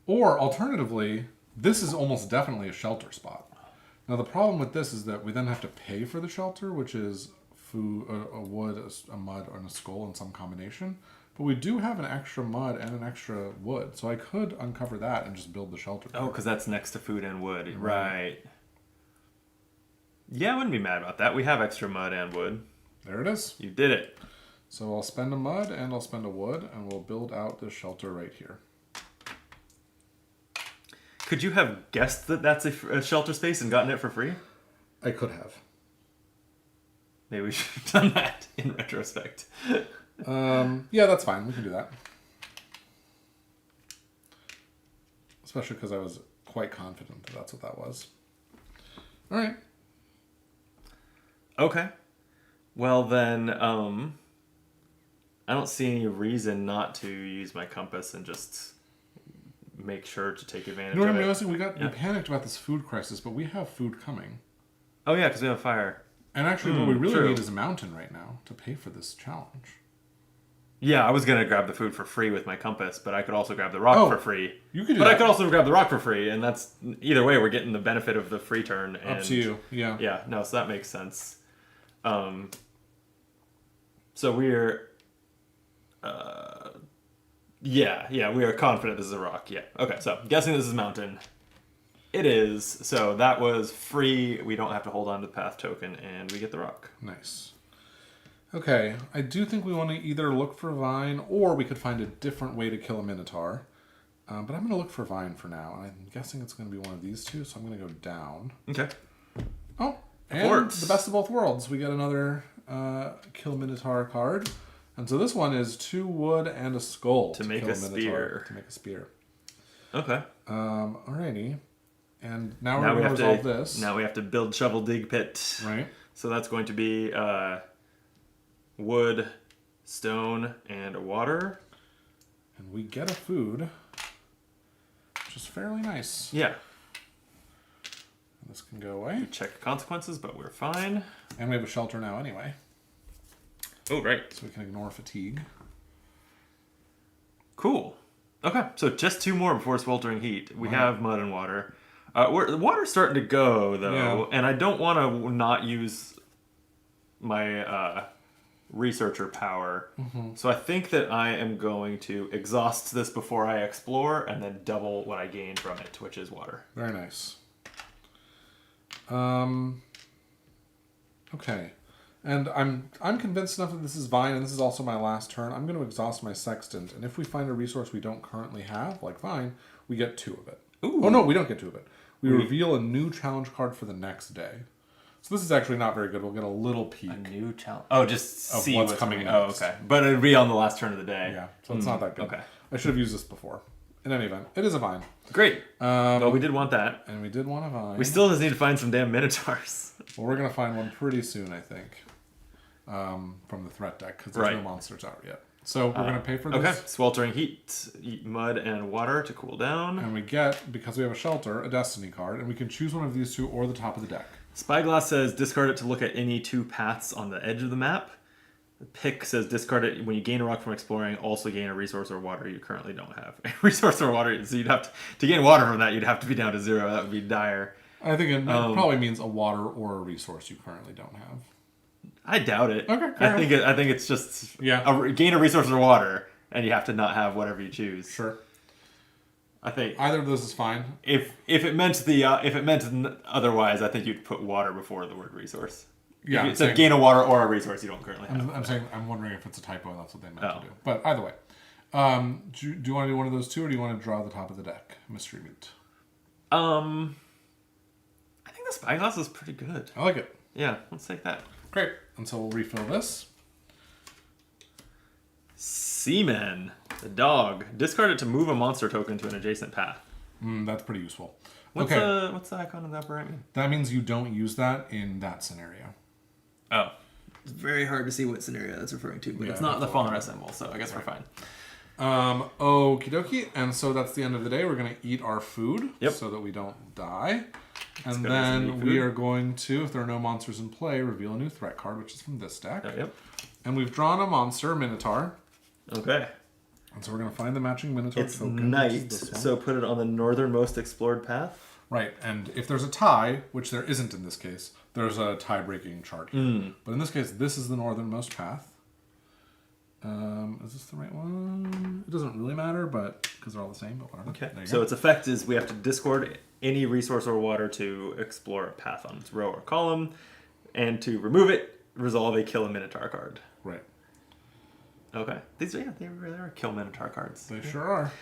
Or, alternatively, this is almost definitely a shelter spot. Now, the problem with this is that we then have to pay for the shelter, which is food, a wood, a mud, and a skull in some combination. But we do have an extra mud and an extra wood, so I could uncover that and just build the shelter. Oh, because that's next to food and wood. Right. Yeah, I wouldn't be mad about that. We have extra mud and wood. There it is. You did it. So I'll spend a mud and I'll spend a wood, and we'll build out this shelter right here. Could you have guessed that that's a shelter space and gotten it for free? I could have. Maybe we should have done that in retrospect. Yeah, that's fine. We can do that. Especially because I was quite confident that that's what that was. All right. Okay. Well, then, I don't see any reason not to use my compass and just make sure to take advantage You know what of I'm it. realizing? We panicked about this food crisis, but we have food coming. Oh, yeah, because we have fire. And actually, what we really need is a mountain right now to pay for this challenge. Yeah, I was going to grab the food for free with my compass, but I could also grab the rock for free. You could do that. But I could also grab the rock for free, and that's... Either way, we're getting the benefit of the free turn. And, up to you, yeah. Yeah, no, so that makes sense. So we're... Yeah, we are confident this is a rock, yeah. Okay, so guessing this is mountain. It is, so that was free. We don't have to hold on to the path token, and we get the rock. Nice. Okay, I do think we want to either look for Vine, or we could find a different way to kill a Minotaur. But I'm going to look for Vine for now. I'm guessing it's going to be one of these two, so I'm going to go down. Okay. Oh, and the best of both worlds. We get another kill Minotaur card. And so this one is 2 wood and a skull to make a spear. To make a spear. Okay. Alrighty. And now we're going to resolve this. Now we have to build shovel dig pit. Right. So that's going to be wood, stone, and water. And we get a food, which is fairly nice. Yeah. And this can go away. We check consequences, but we're fine. And we have a shelter now anyway. Oh, right. So we can ignore fatigue. Cool. Okay, so just 2 more before sweltering heat. We have mud and water. The water's starting to go, though, and I don't want to not use my researcher power. So I think that I am going to exhaust this before I explore, and then double what I gain from it, which is water. Very nice. Okay. And I'm convinced enough that this is vine, and this is also my last turn. I'm going to exhaust my sextant, and if we find a resource we don't currently have, like vine, we get 2 of it. Ooh. Oh no, we don't get 2 of it. We reveal a new challenge card for the next day. So this is actually not very good. We'll get a little peek. A new challenge. Oh, just of see what's what's coming coming. next. Oh, okay. But it'd be on the last turn of the day. Yeah, so it's not that good. Okay. I should have used this before. In any event, it is a vine. Great. Well, we did want that. And we did want a vine. We still just need to find some damn minotaurs. Well, we're going to find one pretty soon, I think, from the threat deck, because there's no monsters out yet. So we're going to pay for this. Okay. Sweltering heat, eat mud and water to cool down. And we get, because we have a shelter, a destiny card, and we can choose one of these 2 or the top of the deck. Spyglass says discard it to look at any 2 paths on the edge of the map. Pick says discard it when you gain a rock from exploring, also gain a resource or water you currently don't have. A resource or water, so you'd have to gain water from that, you'd have to be down to 0. That would be dire. I think it probably means a water or a resource you currently don't have. I doubt it. Okay, I think it's just gain a resource or water, and you have to not have whatever you choose. Sure. I think either of those is fine. If it meant otherwise, I think you'd put water before the word resource. Yeah, if it said gain a water or a resource you don't currently have. I'm wondering if it's a typo and that's what they meant to do. But either way, do you want to do one of those 2, or do you want to draw the top of the deck? Mystery meat. I think the spyglass is pretty good. I like it. Yeah, let's take that. Great. And so we'll refill this. Seaman, the dog. Discard it to move a monster token to an adjacent path. That's pretty useful. What's the icon in the upper right mean? That means you don't use that in that scenario. Oh. It's very hard to see what scenario that's referring to, but it's not the fauna symbol, so I guess we're fine. Okie dokie. And so that's the end of the day. We're going to eat our food so that we don't die. And then we are going to, if there are no monsters in play, reveal a new threat card, which is from this deck. Yep. And we've drawn a monster, Minotaur. Okay. And so we're going to find the matching Minotaur token. It's night, so put it on the northernmost explored path. Right, and if there's a tie, which there isn't in this case, there's a tie-breaking chart here. But in this case, this is the northernmost path. Is this the right one? It doesn't really matter, but because they're all the same, but whatever. Okay, so its effect is we have to discard any resource or water to explore a path on its row or column, and to remove it, resolve a kill a Minotaur card. Right. Okay. These are, they really are kill Minotaur cards. They sure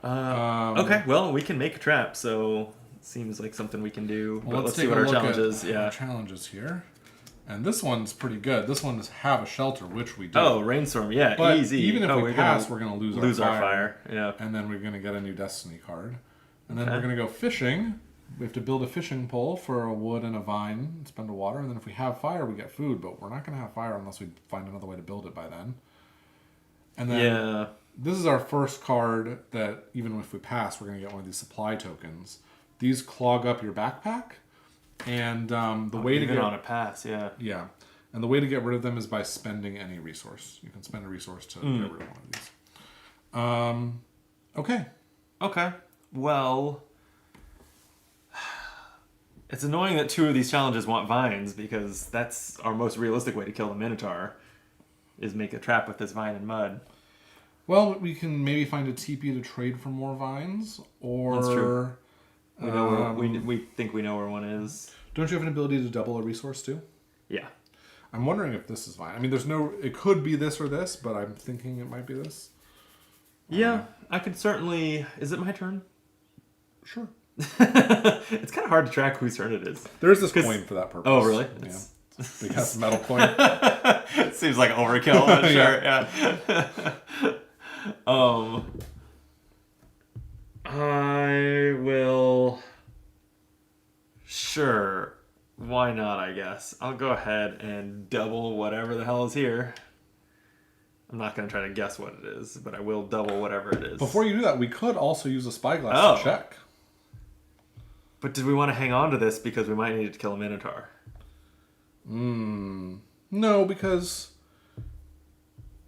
are. Okay, well, we can make a trap, so it seems like something we can do. But let's see what our challenge is. Our challenges here. And this one's pretty good. This one is have a shelter, which we do. Oh, rainstorm, yeah, but easy. Even if we pass, we're going to lose our fire. Yeah. And then we're going to get a new destiny card. And then we're going to go fishing. We have to build a fishing pole for a wood and a vine, and spend a water. And then if we have fire, we get food. But we're not going to have fire unless we find another way to build it by then. And then this is our first card that even if we pass, we're going to get one of these supply tokens. These clog up your backpack. And the way to get on a pass, yeah. And the way to get rid of them is by spending any resource. You can spend a resource to get rid of one of these. Okay. Well, it's annoying that 2 of these challenges want vines, because that's our most realistic way to kill the Minotaur, is make a trap with this vine and mud. Well, we can maybe find a teepee to trade for more vines, or... That's true. We know we think we know where one is. Don't you have an ability to double a resource too? Yeah. I'm wondering if this is vine. I mean, there's no... It could be this or this, but I'm thinking it might be this. Yeah, I could certainly... Is it my turn? Sure. It's kind of hard to track whose turn it is. There's this coin for that purpose. Oh, really? Yeah. Big ass metal coin. It seems like overkill, but sure, yeah. I will... Sure. Why not, I guess. I'll go ahead and double whatever the hell is here. I'm not going to try to guess what it is, but I will double whatever it is. Before you do that, we could also use a spyglass to check. But did we want to hang on to this because we might need to kill a Minotaur? No, because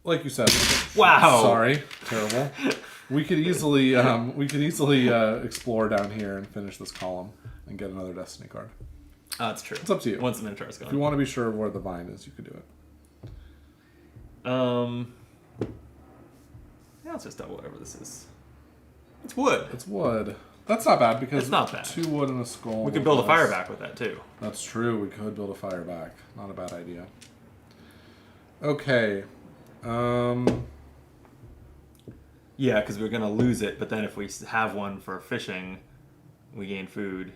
like you said. Wow. Sorry, terrible. We could easily explore down here and finish this column and get another destiny card. That's true. It's up to you. Once the Minotaur is gone. If you want to be sure of where the vine is, you could do it. Yeah, let's just double whatever this is. It's wood. It's wood. That's not bad because It's not bad. 2 wood and a skull. We could build a fire back with that too. That's true. We could build a fire back. Not a bad idea. Okay. Yeah, because we're gonna lose it, but then if we have one for fishing, we gain food.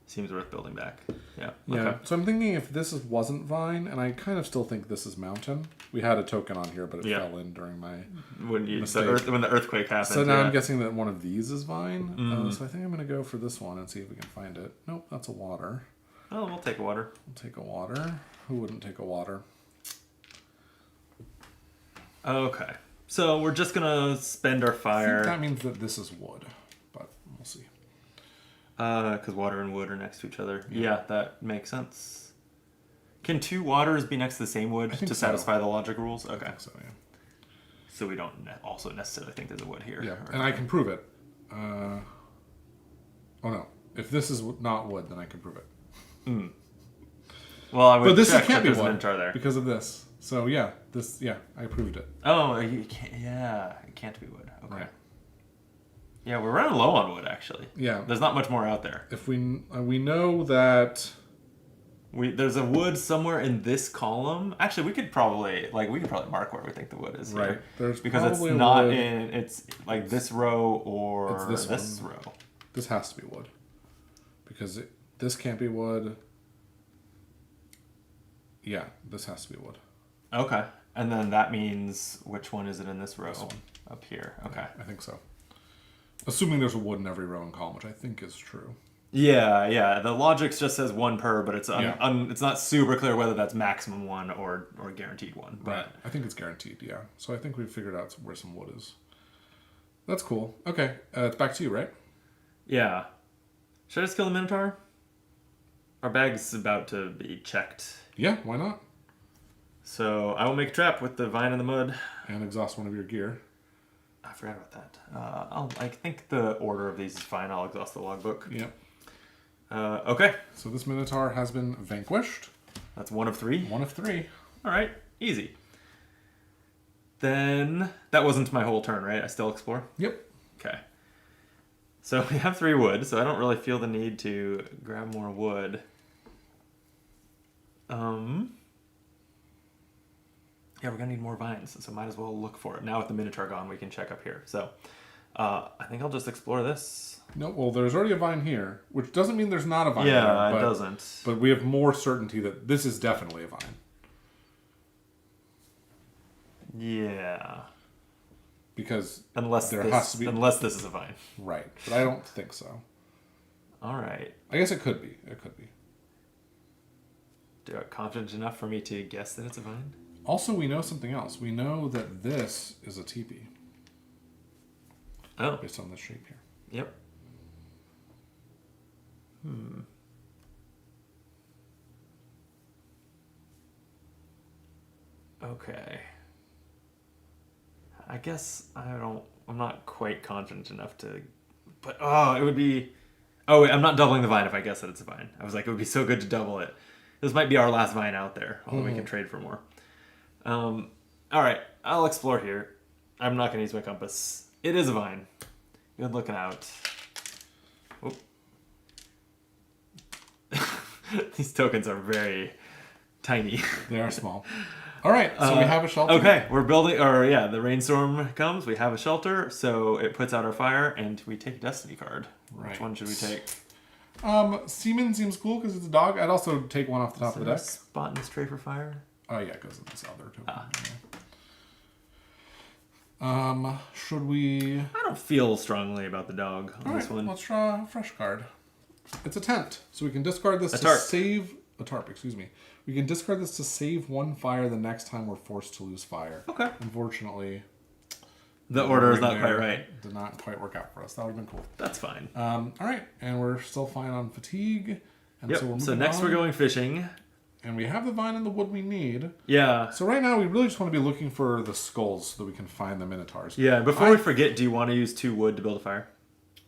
Seems worth building back. Yeah. Yeah. Okay. So I'm thinking if this wasn't vine, and I kind of still think this is mountain. We had a token on here, but it fell in during my When mistake. the earthquake happened. So now yeah. I'm guessing that one of these is vine. So I think I'm going to go for this one and see if we can find it. Nope, that's a water. Oh, we'll take a water. We'll take a water. Who wouldn't take a water? Okay. So we're just gonna spend our I fire. think that means that this is wood, but we'll see. Because water and wood are next to each other. Yeah, that makes sense. Can 2 waters be next to the same wood to satisfy the logic rules? Okay. I think so, yeah. So we don't also necessarily think there's a wood here. Yeah, and I can prove it. Oh no. If this is not wood, then I can prove it. Well, I would But this check can't that be there's a wood Minotaur there. because of this. So yeah, I proved it. Oh, you can't. Yeah, it can't be wood. Okay. Right. Yeah, we're running low on wood actually. Yeah. There's not much more out there. If we know that There's a wood somewhere in this column. Actually, we could probably mark where we think the wood is. Right. Here. There's because it's probably a not wood. in. It's like this row or It's this one. row. This has to be wood. Because this can't be wood. Yeah, this has to be wood. Okay, and then that means which one is it in this row? This one. Up here. Okay. I think so. Assuming there's a wood in every row and column, which I think is true. Yeah. The logic just says 1 per, but it's Yeah. it's not super clear whether that's maximum 1 or guaranteed 1. But Right. I think it's guaranteed, yeah. So I think we've figured out where some wood is. That's cool. Okay, it's back to you, right? yeah, should I just kill the Minotaur? Our bag's about to be checked, Yeah, why not? so I will make a trap with the vine in the mud. And exhaust one of your gear. I forgot about that. I think the order of these is fine. I'll exhaust the logbook. Yep. Okay, So this Minotaur has been vanquished. that's 1 of 3. 1 of 3. All right, easy. Then that wasn't my whole turn, right? I still explore. Yep. Okay. So we have 3 wood, so I don't really feel the need to grab more wood. Yeah, we're gonna need more vines, so might as well look for it. Now with the Minotaur gone, we can check up here. So I think I'll just explore this. No, well, there's already a vine here, which doesn't mean there's not a vine Yeah, there. it doesn't. But we have more certainty that this is definitely a vine. Yeah. Because Unless there this, has to be... unless this is a vine. Right, but I don't think so. All right. I guess it could be. It could be. Do you have confidence enough for me to guess that it's a vine? Also, we know something else. We know that this is a teepee. Oh. Based on this shape here. Yep. Okay. I guess I'm not quite confident enough to, but it would be, wait, I'm not doubling the vine if I guess that it's a vine. I was like, it would be so good to double it. This might be our last vine out there, although we can trade for more. All right, I'll explore here. I'm not gonna use my compass. It is a vine. Good looking out. Oop. These tokens are very tiny. They are small. All right, so we have a shelter. Okay, we're building, the rainstorm comes, we have a shelter, so it puts out our fire, and we take a destiny card. Right. Which one should we take? Seaman seems cool because it's a dog. I'd also take one off the top of the deck. Spot in this tray for fire? Oh, yeah, it goes with this other token. Should we... I don't feel strongly about the dog on All this right, one. let's draw a fresh card. It's a tent, so we can discard this to tarp. save... A tarp, excuse me. We can discard this to save 1 fire the next time we're forced to lose fire. Okay. Unfortunately... The order is not there quite right. Did not quite work out for us. That would have been cool. That's fine. All right, and we're still fine on fatigue. And Yep. so we're So moving next on. we're going fishing. And we have the vine and the wood we need. Yeah. So right now, we really just want to be looking for the skulls so that we can find the minotaurs. Yeah, before we forget, do you want to use 2 wood to build a fire?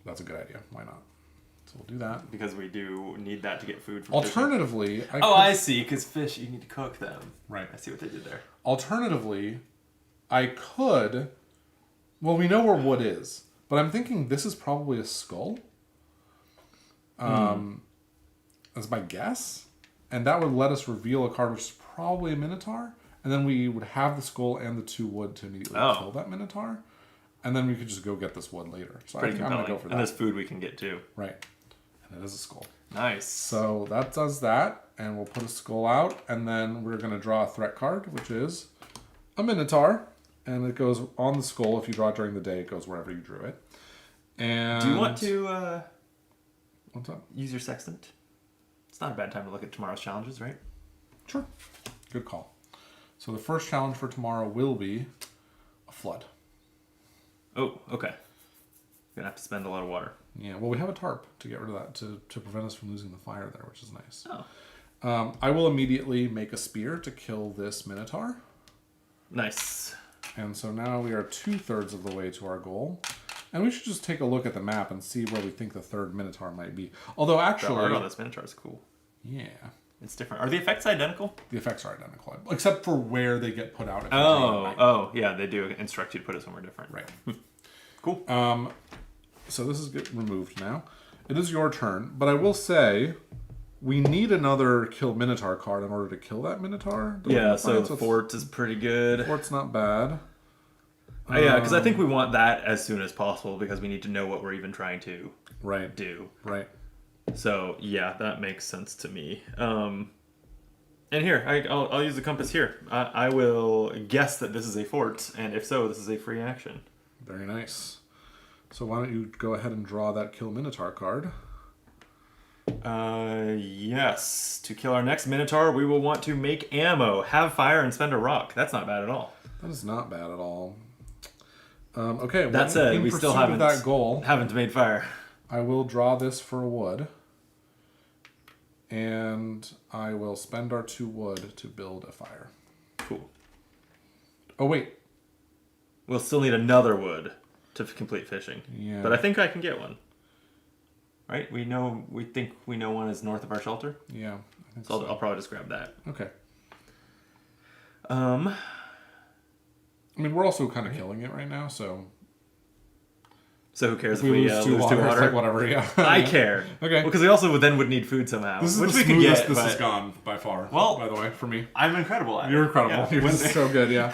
That's a good idea. Why not? So we'll do that. Because we do need that to get food from Alternatively... I see, because fish, you need to cook them. Right. I see what they did there. Alternatively, I could... Well, we know where wood is. But I'm thinking this is probably a skull. That's my guess. And that would let us reveal a card which is probably a minotaur. And then we would have the skull and the 2 wood to immediately kill that minotaur. And then we could just go get this wood later. So I think I'm going to go for that. And there's food we can get too. Right. And it is a skull. Nice. So that does that. And we'll put a skull out. And then we're going to draw a threat card, which is a minotaur. And it goes on the skull. If you draw it during the day, it goes wherever you drew it. And do you want to what's up? Use your sextant? It's not a bad time to look at tomorrow's challenges, right? Sure. Good call. So the first challenge for tomorrow will be a flood. Oh, okay. Gonna have to spend a lot of water. Yeah, well, we have a tarp to get rid of that, to prevent us from losing the fire there, which is nice. Oh. I will immediately make a spear to kill this minotaur. Nice. And so now we are 2/3 of the way to our goal. And we should just take a look at the map and see where we think the 3rd minotaur might be. Although actually... The art on this minotaur is cool. Yeah. It's different. Are the effects identical? The effects are identical. Except for where they get put out. Yeah, they do instruct you to put it somewhere different. Right. Cool. So this is get removed now. It is your turn, but I will say we need another kill minotaur card in order to kill that minotaur. Yeah, so the fort is pretty good. Fort's not bad. Yeah, because I think we want that as soon as possible because we need to know what we're even trying to do. Right. So yeah, that makes sense to me. And here, I'll use the compass here. I will guess that this is a fort, and if so, this is a free action. Very nice. So why don't you go ahead and draw that kill minotaur card? Yes. To kill our next minotaur, we will want to make ammo, have fire, and spend a rock. That's not bad at all. That is not bad at all. Okay. That said, we still haven't that goal. Haven't made fire. I will draw this for a wood, and I will spend our 2 wood to build a fire. Cool. Oh wait. We'll still need another wood to complete fishing. Yeah. But I think I can get one. Right? We think we know one is north of our shelter. Yeah. I think So I'll probably just grab that. Okay. I mean, we're also kind of killing it right now, so... So who cares if we lose 2 water? Like whatever, yeah. I care. Okay. Well, because we also would need food somehow. This is which the we can smoothest get, this but... has gone, by far, well, by the way, for me. I'm incredible at it. You're incredible. Yeah. You're so good, yeah.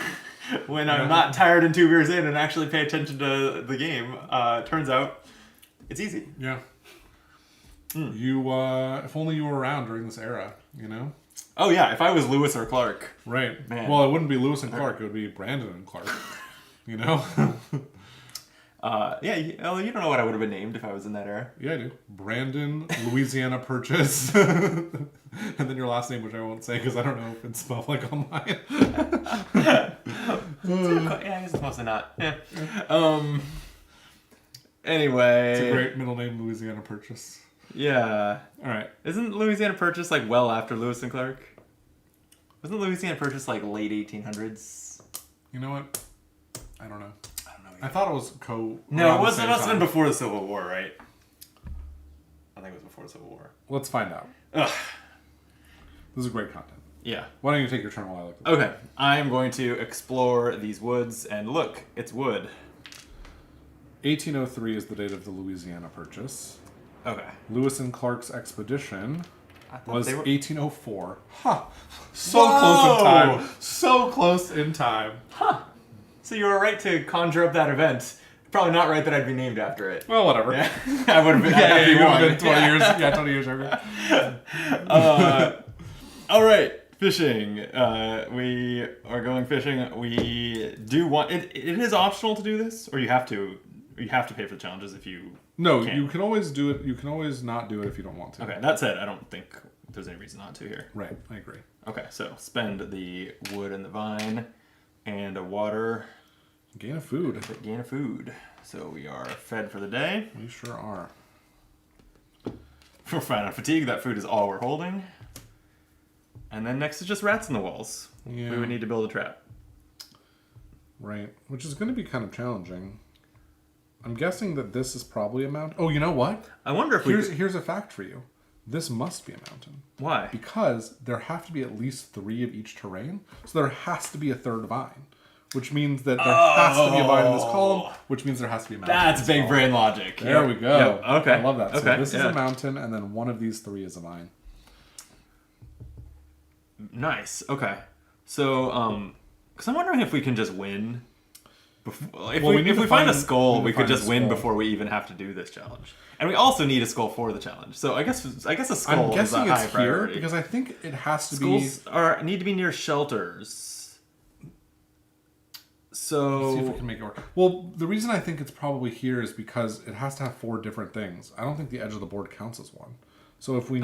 When I'm not tired and 2 beers in and actually pay attention to the game, turns out it's easy. Yeah. You, if only you were around during this era, you know? Oh yeah, if I was Lewis or Clark. Right. Man. Well, it wouldn't be Lewis and Clark, it would be Brandon and Clark. You know? Yeah, you don't know what I would have been named if I was in that era. Yeah, I do. Brandon, Louisiana Purchase. And then your last name, which I won't say because I don't know if it's spelled like online. Yeah, I guess it's mostly not. Yeah. Anyway. It's a great middle name, Louisiana Purchase. Yeah. All right. Isn't Louisiana Purchase like well after Lewis and Clark? Wasn't Louisiana Purchase like late 1800s? You know what? I don't know. I don't know. I thought it was No, it wasn't. It must have been before the Civil War, right? I think it was before the Civil War. Let's find out. Ugh. This is great content. Yeah. Why don't you take your turn while I look at this? Okay. I am going to explore these woods and look. It's wood. 1803 is the date of the Louisiana Purchase. Okay. Lewis and Clark's expedition was they were... 1804. Ha! So close in time. So close in time. Huh. So you were right to conjure up that event. Probably not right that I'd be named after it. Well, whatever. Yeah. I would have been. Yeah, you would have been been 20 years. Yeah, 20 years younger. All right, fishing. We are going fishing. We do want it. It is optional to do this, or you have to. You have to pay for the challenges if you. No, can't. you can always do it. You can always not do it if you don't want to. Okay, that said, I don't think there's any reason not to here. Right, I agree. Okay, so spend the wood and the vine, and a water. Gain of food. Gain of food. So we are fed for the day. We sure are. We're fine on fatigue. That food is all we're holding. And then next is just rats in the walls. Yeah. We would need to build a trap. Right. Which is going to be kind of challenging. I'm guessing that this is probably a mountain. Oh, you know what? I wonder if Here's a fact for you. This must be a mountain. Why? Because there have to be at least 3 of each terrain. So there has to be a third vine. Which means that there has to be a vine in this column, which means there has to be a mountain. That's big brain logic. There we go. Yep. Okay. I love that. So Okay. this is a mountain, and then one of these 3 is a vine. Nice. Okay. So, because I'm wondering if we can just win. If we find a skull, we could just win before we even have to do this challenge. And we also need a skull for the challenge. So I guess a skull I'm guessing is a high it's priority. here because I think it has to Skulls need to be near shelters. So Let's see if we can make it work. Well, the reason I think it's probably here is because it has to have 4 different things. I don't think the edge of the board counts as one. So if we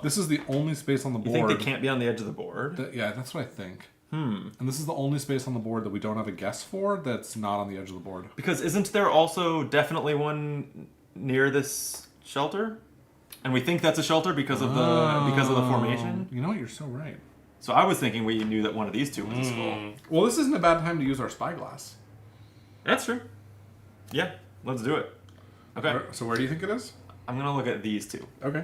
this is the only space on the board. You think they can't be on the edge of the board? Yeah, that's what I think. And this is the only space on the board that we don't have a guess for that's not on the edge of the board. Because isn't there also definitely one near this shelter? And we think that's a shelter because of the formation? You know what? You're so right. So I was thinking we knew that one of these 2 was a skull. Well, this isn't a bad time to use our spyglass. That's true. Yeah, let's do it. Okay. So where do you think it is? I'm going to look at these 2. Okay.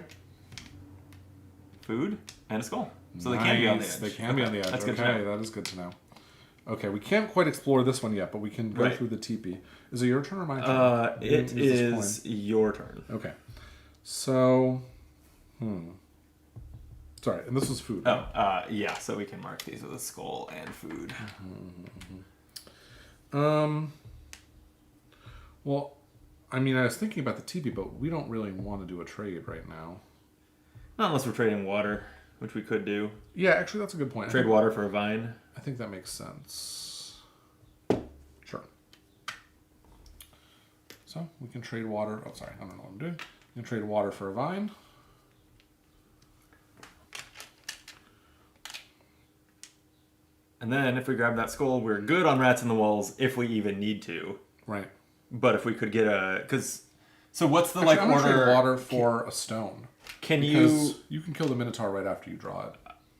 Food and a skull. So they can be on the edge. They can be on the edge. That's good to okay, know. that is good to know. Okay, we can't quite explore this one yet, but we can go Right. through the teepee. Is it your turn or my turn? It is your turn. Okay. So, sorry, and this was food. Oh, yeah, so we can mark these with a skull and food. Well, I mean, I was thinking about the teepee, but we don't really want to do a trade right now. Not unless we're trading water, which we could do. Yeah, actually, that's a good point. Trade water for a vine. I think that makes sense. Sure. So, we can trade water. Oh, sorry, I don't know what I'm doing. We can trade water for a vine. And then if we grab that skull, we're good on rats in the walls if we even need to. Right. But if we could get so what's the Actually, I'm gonna order? trade water for a stone. Can Because you can kill the Minotaur right after you draw it.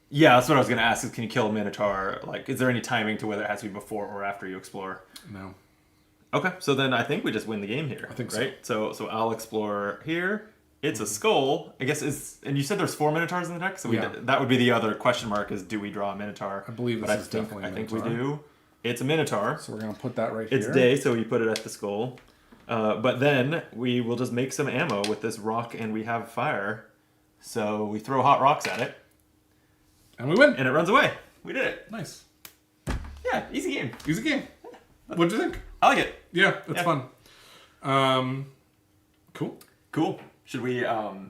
Yeah, that's what I was gonna ask. Is can you kill a Minotaur? Like, is there any timing to whether it has to be before or after you explore? No. Okay, so then I think we just win the game here. I think right? So I'll explore here. It's a skull. I guess and you said there's 4 Minotaurs in the deck, so that would be the other question mark: is do we draw a Minotaur? I believe this is definitely a I think we Minotaur. do. It's a Minotaur. So we're going to put that right here. It's day, so we put it at the skull. But then we will just make some ammo with this rock, and we have fire. So we throw hot rocks at it. And we win. And it runs away. We did it. Nice. Yeah, easy game. Easy game. What'd you think? I like it. Yeah, it's fun. Cool. Cool. Should we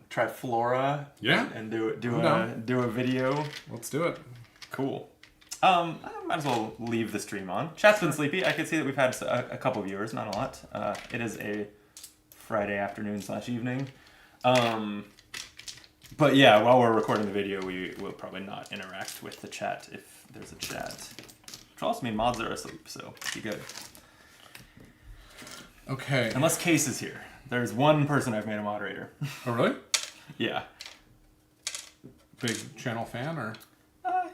try Flora? Yeah. And do I'm a video? Let's do it. Cool. I might as well leave the stream on. Chat's been sleepy. I can see that we've had a couple viewers, not a lot. It is a Friday afternoon/evening. But yeah, while we're recording the video, we will probably not interact with the chat if there's a chat. Which also means mods are asleep, so be good. Okay. Unless Case is here. There's one person I've made a moderator. Oh, really? Yeah. Big channel fan, or?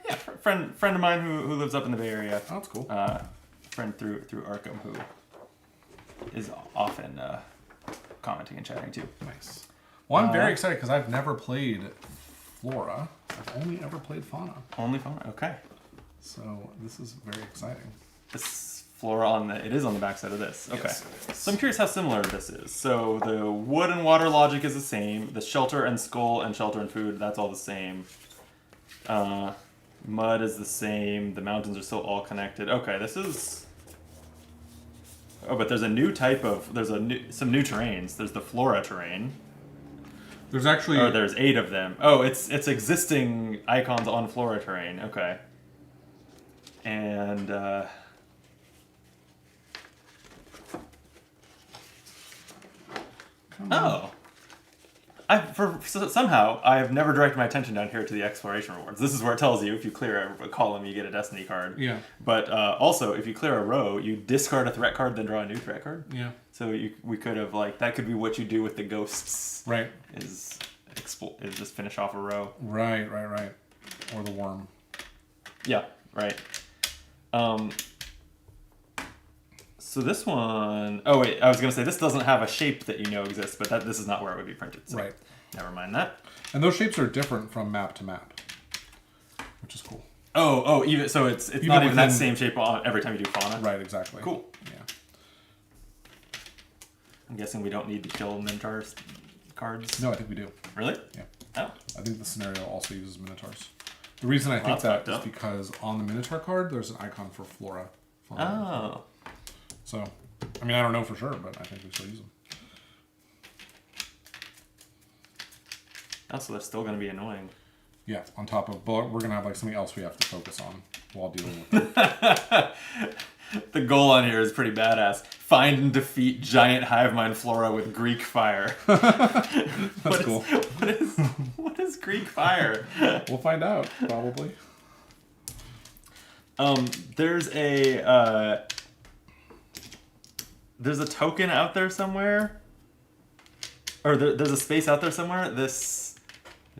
Yeah, friend of mine who lives up in the Bay Area. Oh, that's cool. Friend through Arkham who is often commenting and chatting too. Nice. Well, I'm very excited because I've never played Flora. I've only ever played Fauna. Only Fauna? Okay. So this is very exciting. This Flora it is on the backside of this. Okay. Yes, it is. So I'm curious how similar this is. So the wood and water logic is the same. The shelter and skull and shelter and food, that's all the same. Mud is the same. The mountains are still all connected. Okay, this is... Oh, but there's a new type of... some new terrains. There's the Flora terrain. There's actually... Oh, there's 8 of them. Oh, it's existing icons on Flora terrain. Okay. And, Oh. Somehow, I've never directed my attention down here to the exploration rewards. This is where it tells you if you clear a column, you get a destiny card. Yeah. But also, if you clear a row, you discard a threat card, then draw a new threat card. Yeah. So we could have, that could be what you do with the ghosts. Right. Is just finish off a row. Right. or the worm. Yeah, right. So this one, oh wait, I was gonna say this doesn't have a shape that you know exists, but this is not where it would be printed. So Right. never mind that. And those shapes are different from map to map, which is cool. Oh, even so, it's not even that same shape every time you do fauna. Right, exactly. Cool. Yeah. I'm guessing we don't need to kill Minotaur cards. No, I think we do. Really? Yeah. Oh. I think the scenario also uses Minotaurs. The reason I think that is because on the Minotaur card, there's an icon for Flora. Oh. So, I mean, I don't know for sure, but I think we still use them. Oh, so they're still going to be annoying. Yeah, on top of, but we're going to have like something else we have to focus on while dealing with them. The goal on here is pretty badass. Find and defeat giant hive mind flora with Greek fire. That's cool. What is Greek fire? We'll find out, probably. There's a token out there somewhere, or there's a space out there somewhere. This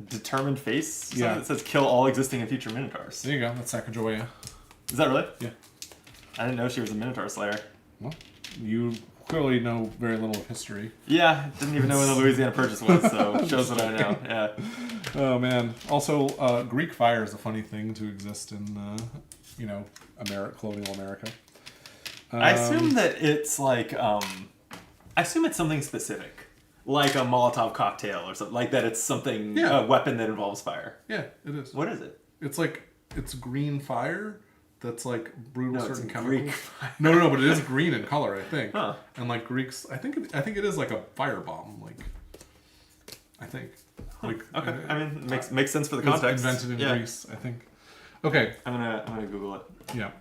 determined face, yeah, that says kill all existing and future Minotaurs. There you go. That's Sacagawea. Is that really? Yeah. I didn't know she was a Minotaur Slayer. Well, you clearly know very little of history. Yeah, didn't even know when the Louisiana Purchase was, so shows what I know. Yeah. Oh man. Also, Greek fire is a funny thing to exist in, colonial America. I assume that it's like, I assume it's something specific, like a Molotov cocktail or something like that. It's something, a weapon that involves fire. Yeah, it is. What is it? It's green fire. That's like brewed with certain chemicals. Greek fire. No, but it is green in color, I think. Huh. And like Greeks, I think it is like a firebomb. Like, I think. Like, okay. I mean, makes sense for the context. Invented in Greece, I think. Okay. I'm gonna Google it. Yeah.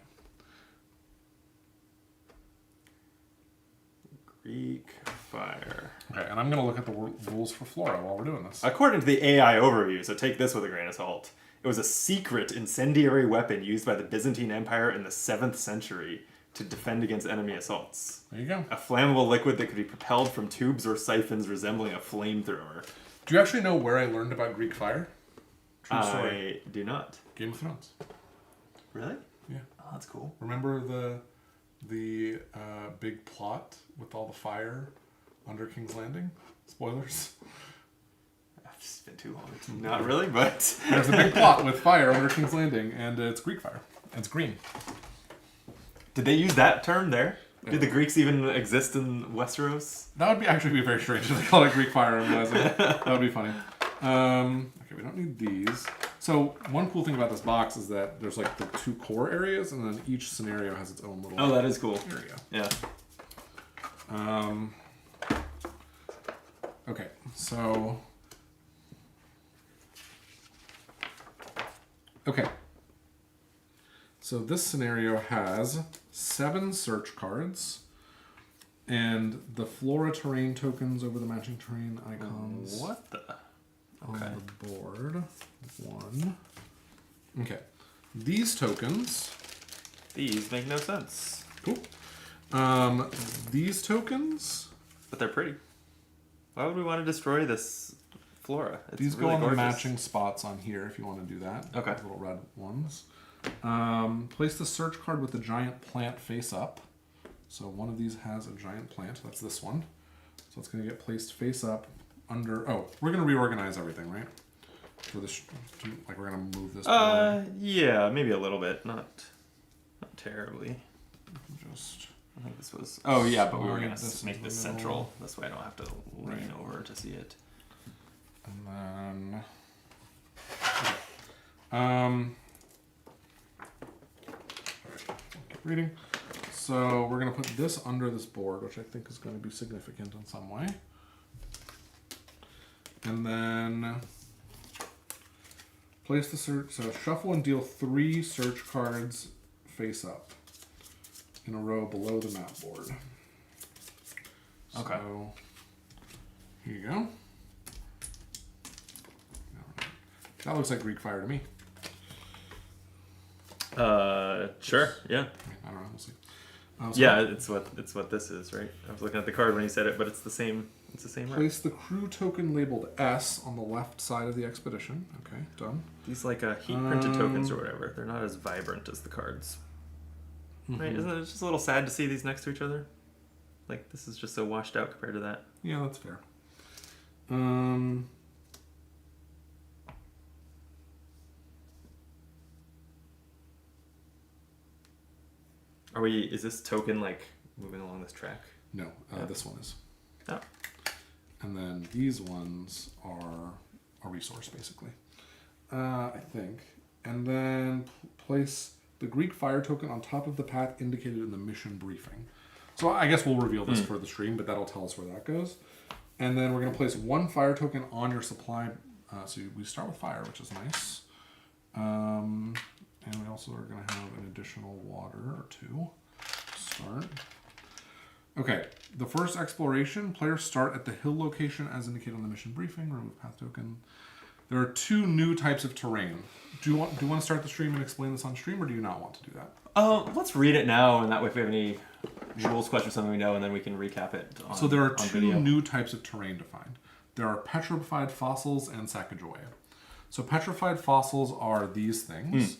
Greek fire. Okay, and I'm gonna look at the rules for Flora while we're doing this. According to the AI overview, so take this with a grain of salt. It was a secret incendiary weapon used by the Byzantine Empire in the 7th century to defend against enemy assaults. There you go. A flammable liquid that could be propelled from tubes or siphons resembling a flamethrower. Do you actually know where I learned about Greek fire? True story. I do not. Game of Thrones. Really? Yeah. Oh, that's cool. Remember the big plot with all the fire under King's Landing? Spoilers. It's been too long. Not really, but there's a big plot with fire under King's Landing, and it's Greek fire. It's green. Did they use that term there? Did the Greeks even exist in Westeros? That would actually be very strange if they called it Greek fire. That would be funny. Okay, we don't need these. So one cool thing about this box is that there's like the 2 core areas, and then each scenario has its own little. Oh, that is cool. Area. Yeah. Okay, so. Okay. So this scenario has 7 search cards, and the flora terrain tokens over the matching terrain icons. What the? Okay. On the board. 1. Okay. These tokens. These make no sense. Cool. These tokens. But they're pretty. Why would we want to destroy this flora? It's these really go on gorgeous. the matching spots on here if you want to do that. Okay. The little red ones. Place the search card with the giant plant face up. So one of these has a giant plant. That's this one. So it's going to get placed face up under. Oh, we're going to reorganize everything, right? For this, like we're going to move this. Yeah, maybe a little bit, not terribly. Just. I think this was. Oh yeah, but we were going to make this middle. central. This way I don't have to lean over to see it. And then. Keep reading. So we're going to put this under this board, which I think is going to be significant in some way. And then place the search. So shuffle and deal 3 search cards face up in a row below the map board. Okay. So here you go. That looks like Greek fire to me. Sure. Yeah. I don't know. We'll see. Yeah, it's what this is, right? I was looking at the card when you said it, but it's the same It's the same. Place the crew token labeled S on the left side of the expedition. Okay, done. These like heat printed tokens or whatever. They're not as vibrant as the cards. Right? Isn't it just a little sad to see these next to each other? Like this is just so washed out compared to that. Yeah, that's fair. Is this token like moving along this track? No, this one is. Oh. And then these ones are a resource, basically. I think. And then place the Greek fire token on top of the path indicated in the mission briefing. So I guess we'll reveal this for the stream, but that'll tell us where that goes. And then we're going to place one fire token on your supply. So we start with fire, which is nice. And we also are going to have an additional water or two. Start. Okay, the first exploration, players start at the hill location as indicated on the mission briefing. Remove path token. There are two new types of terrain. Do you want to start the stream and explain this on stream, or do you not want to do that? Let's read it now, and that way if we have any rules questions, something we know, and then we can recap it. So there are two new types of terrain defined. There are petrified fossils and Sacagawea. So petrified fossils are these things.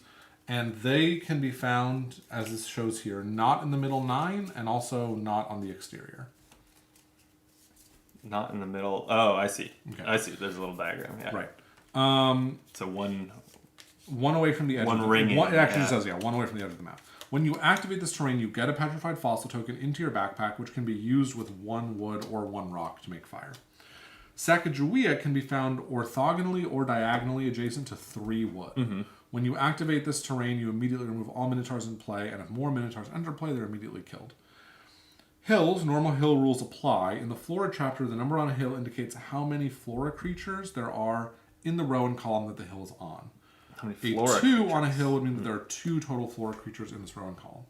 And they can be found, as this shows here, not in the middle 9 and also not on the exterior. Not in the middle. Oh, I see. Okay. I see. There's a little diagram. Yeah. Right. So one away from the edge. One of the, ring. It actually says, one away from the edge of the map. When you activate this terrain, you get a petrified fossil token into your backpack, which can be used with one wood or one rock to make fire. Sacagawea can be found orthogonally or diagonally adjacent to 3 wood. When you activate this terrain, you immediately remove all Minotaurs in play, and if more Minotaurs enter play, they're immediately killed. Hills, normal hill rules apply. In the Flora chapter, the number on a hill indicates how many Flora creatures there are in the row and column that the hill is on. How many Flora 2 creatures? on a hill would mean that there are 2 total Flora creatures in this row and column.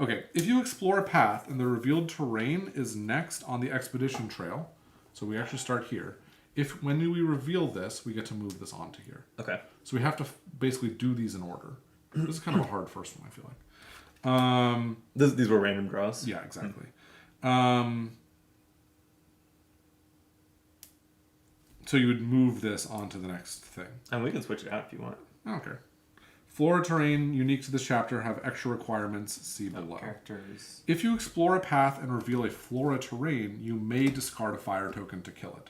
Okay, if you explore a path and the revealed terrain is next on the expedition trail, so we actually start here. When we reveal this, we get to move this onto here. Okay. So we have to basically do these in order. This is kind of a hard first one, I feel like. These were random draws? Yeah, exactly. So you would move this onto the next thing. And we can switch it out if you want. I don't care. Flora terrain unique to this chapter have extra requirements. See below. Characters. If you explore a path and reveal a Flora terrain, you may discard a fire token to kill it.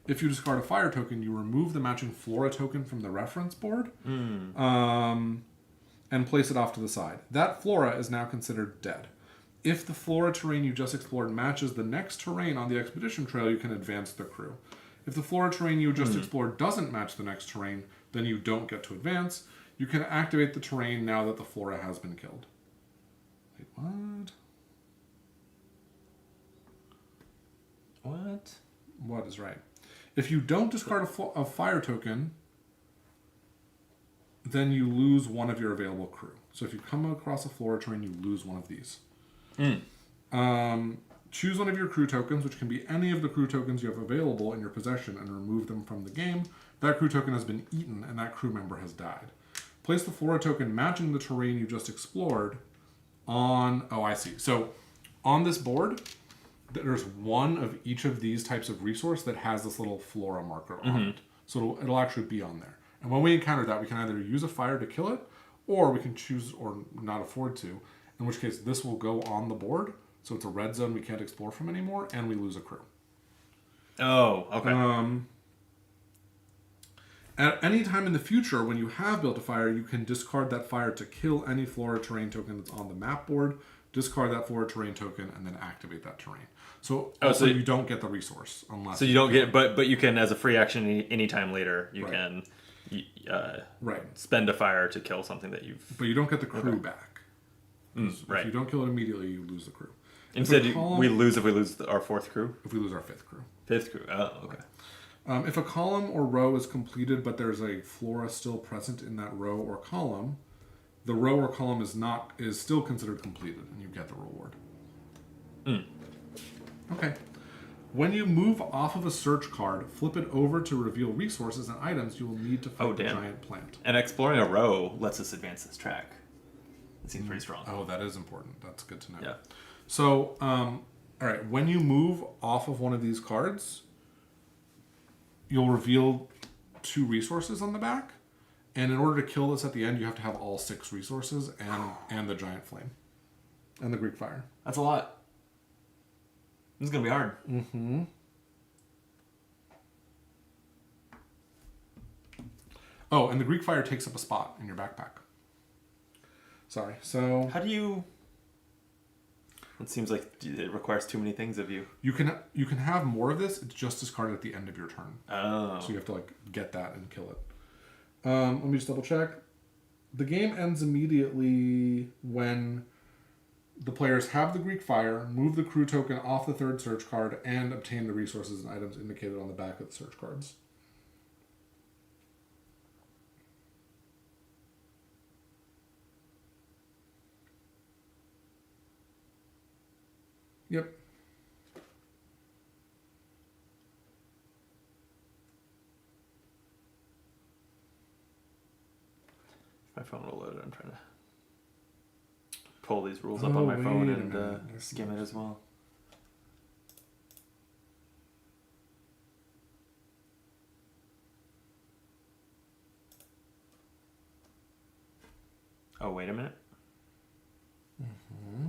If you discard a fire token, you remove the matching Flora token from the reference board and place it off to the side. That Flora is now considered dead. If the Flora terrain you just explored matches the next terrain on the expedition trail, you can advance the crew. If the Flora terrain you just explored doesn't match the next terrain, then you don't get to advance. You can activate the terrain now that the Flora has been killed. Wait, what? What? What is right? If you don't discard a fire token, then you lose one of your available crew. So if you come across a Flora terrain, you lose one of these. Choose one of your crew tokens, which can be any of the crew tokens you have available in your possession, and remove them from the game. That crew token has been eaten, and that crew member has died. Place the Flora token matching the terrain you just explored on... Oh, I see. So on this board, there's one of each of these types of resource that has this little Flora marker on it. So it'll actually be on there. And when we encounter that, we can either use a fire to kill it, or we can choose or not afford to, in which case this will go on the board. So it's a red zone we can't explore from anymore, and we lose a crew. Oh, okay. At any time in the future, when you have built a fire, you can discard that fire to kill any Flora terrain token that's on the map board, discard that Flora terrain token, and then activate that terrain. So also you don't get the resource unless... So you don't get... But you can, as a free action anytime later, you can spend a fire to kill something that you've... But you don't get the crew back. Right. If you don't kill it immediately, you lose the crew. Instead, we lose if we lose our 4th crew? If we lose our 5th crew. 5th crew. Oh, okay. If a column or row is completed, but there's a Flora still present in that row or column, the row or column is still considered completed, and you get the reward. Okay. When you move off of a search card, flip it over to reveal resources and items you will need to fight the giant plant. And exploring a row lets us advance this track. It seems pretty strong. Oh, that is important. That's good to know. Yeah. So, All right, when you move off of one of these cards, you'll reveal 2 resources on the back. And in order to kill this at the end, you have to have all 6 resources and the giant flame. And the Greek fire. That's a lot. This is going to be hard. Mm-hmm. Oh, and the Greek fire takes up a spot in your backpack. Sorry, so... How do you... It seems like it requires too many things of you. You can have more of this. It's just discarded at the end of your turn. Oh. So you have to like get that and kill it. Let me just double check. The game ends immediately when the players have the Greek fire, move the crew token off the 3rd search card, and obtain the resources and items indicated on the back of the search cards. Yep. My phone will load it. I'm trying to pull these rules up on my phone and skim it as well. Oh, wait a minute. Mm-hmm.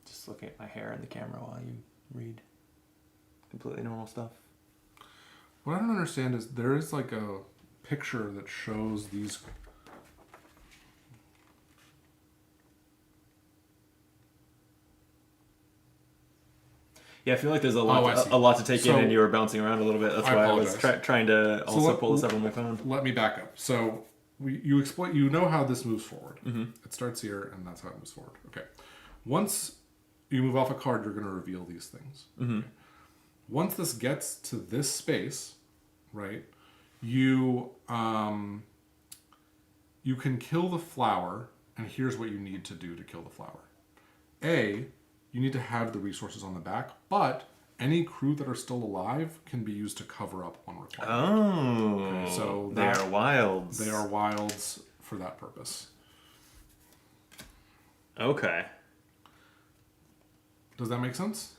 Just looking at my hair in the camera while you read. Completely normal stuff. What I don't understand is there is like a picture that shows these. Yeah, I feel like there's a lot to take in, and you were bouncing around a little bit. That's why I was trying to also pull this up on my phone. Let me back up. So you explain. You know how this moves forward. Mm-hmm. It starts here, and that's how it moves forward. Okay. Once you move off a card, you're going to reveal these things. Mm-hmm. Okay? Once this gets to this space, right? You can kill the flower, and here's what you need to do to kill the flower. You need to have the resources on the back, but any crew that are still alive can be used to cover up one requirement. Oh, okay, so they are wilds. They are wilds for that purpose. Okay. Does that make sense?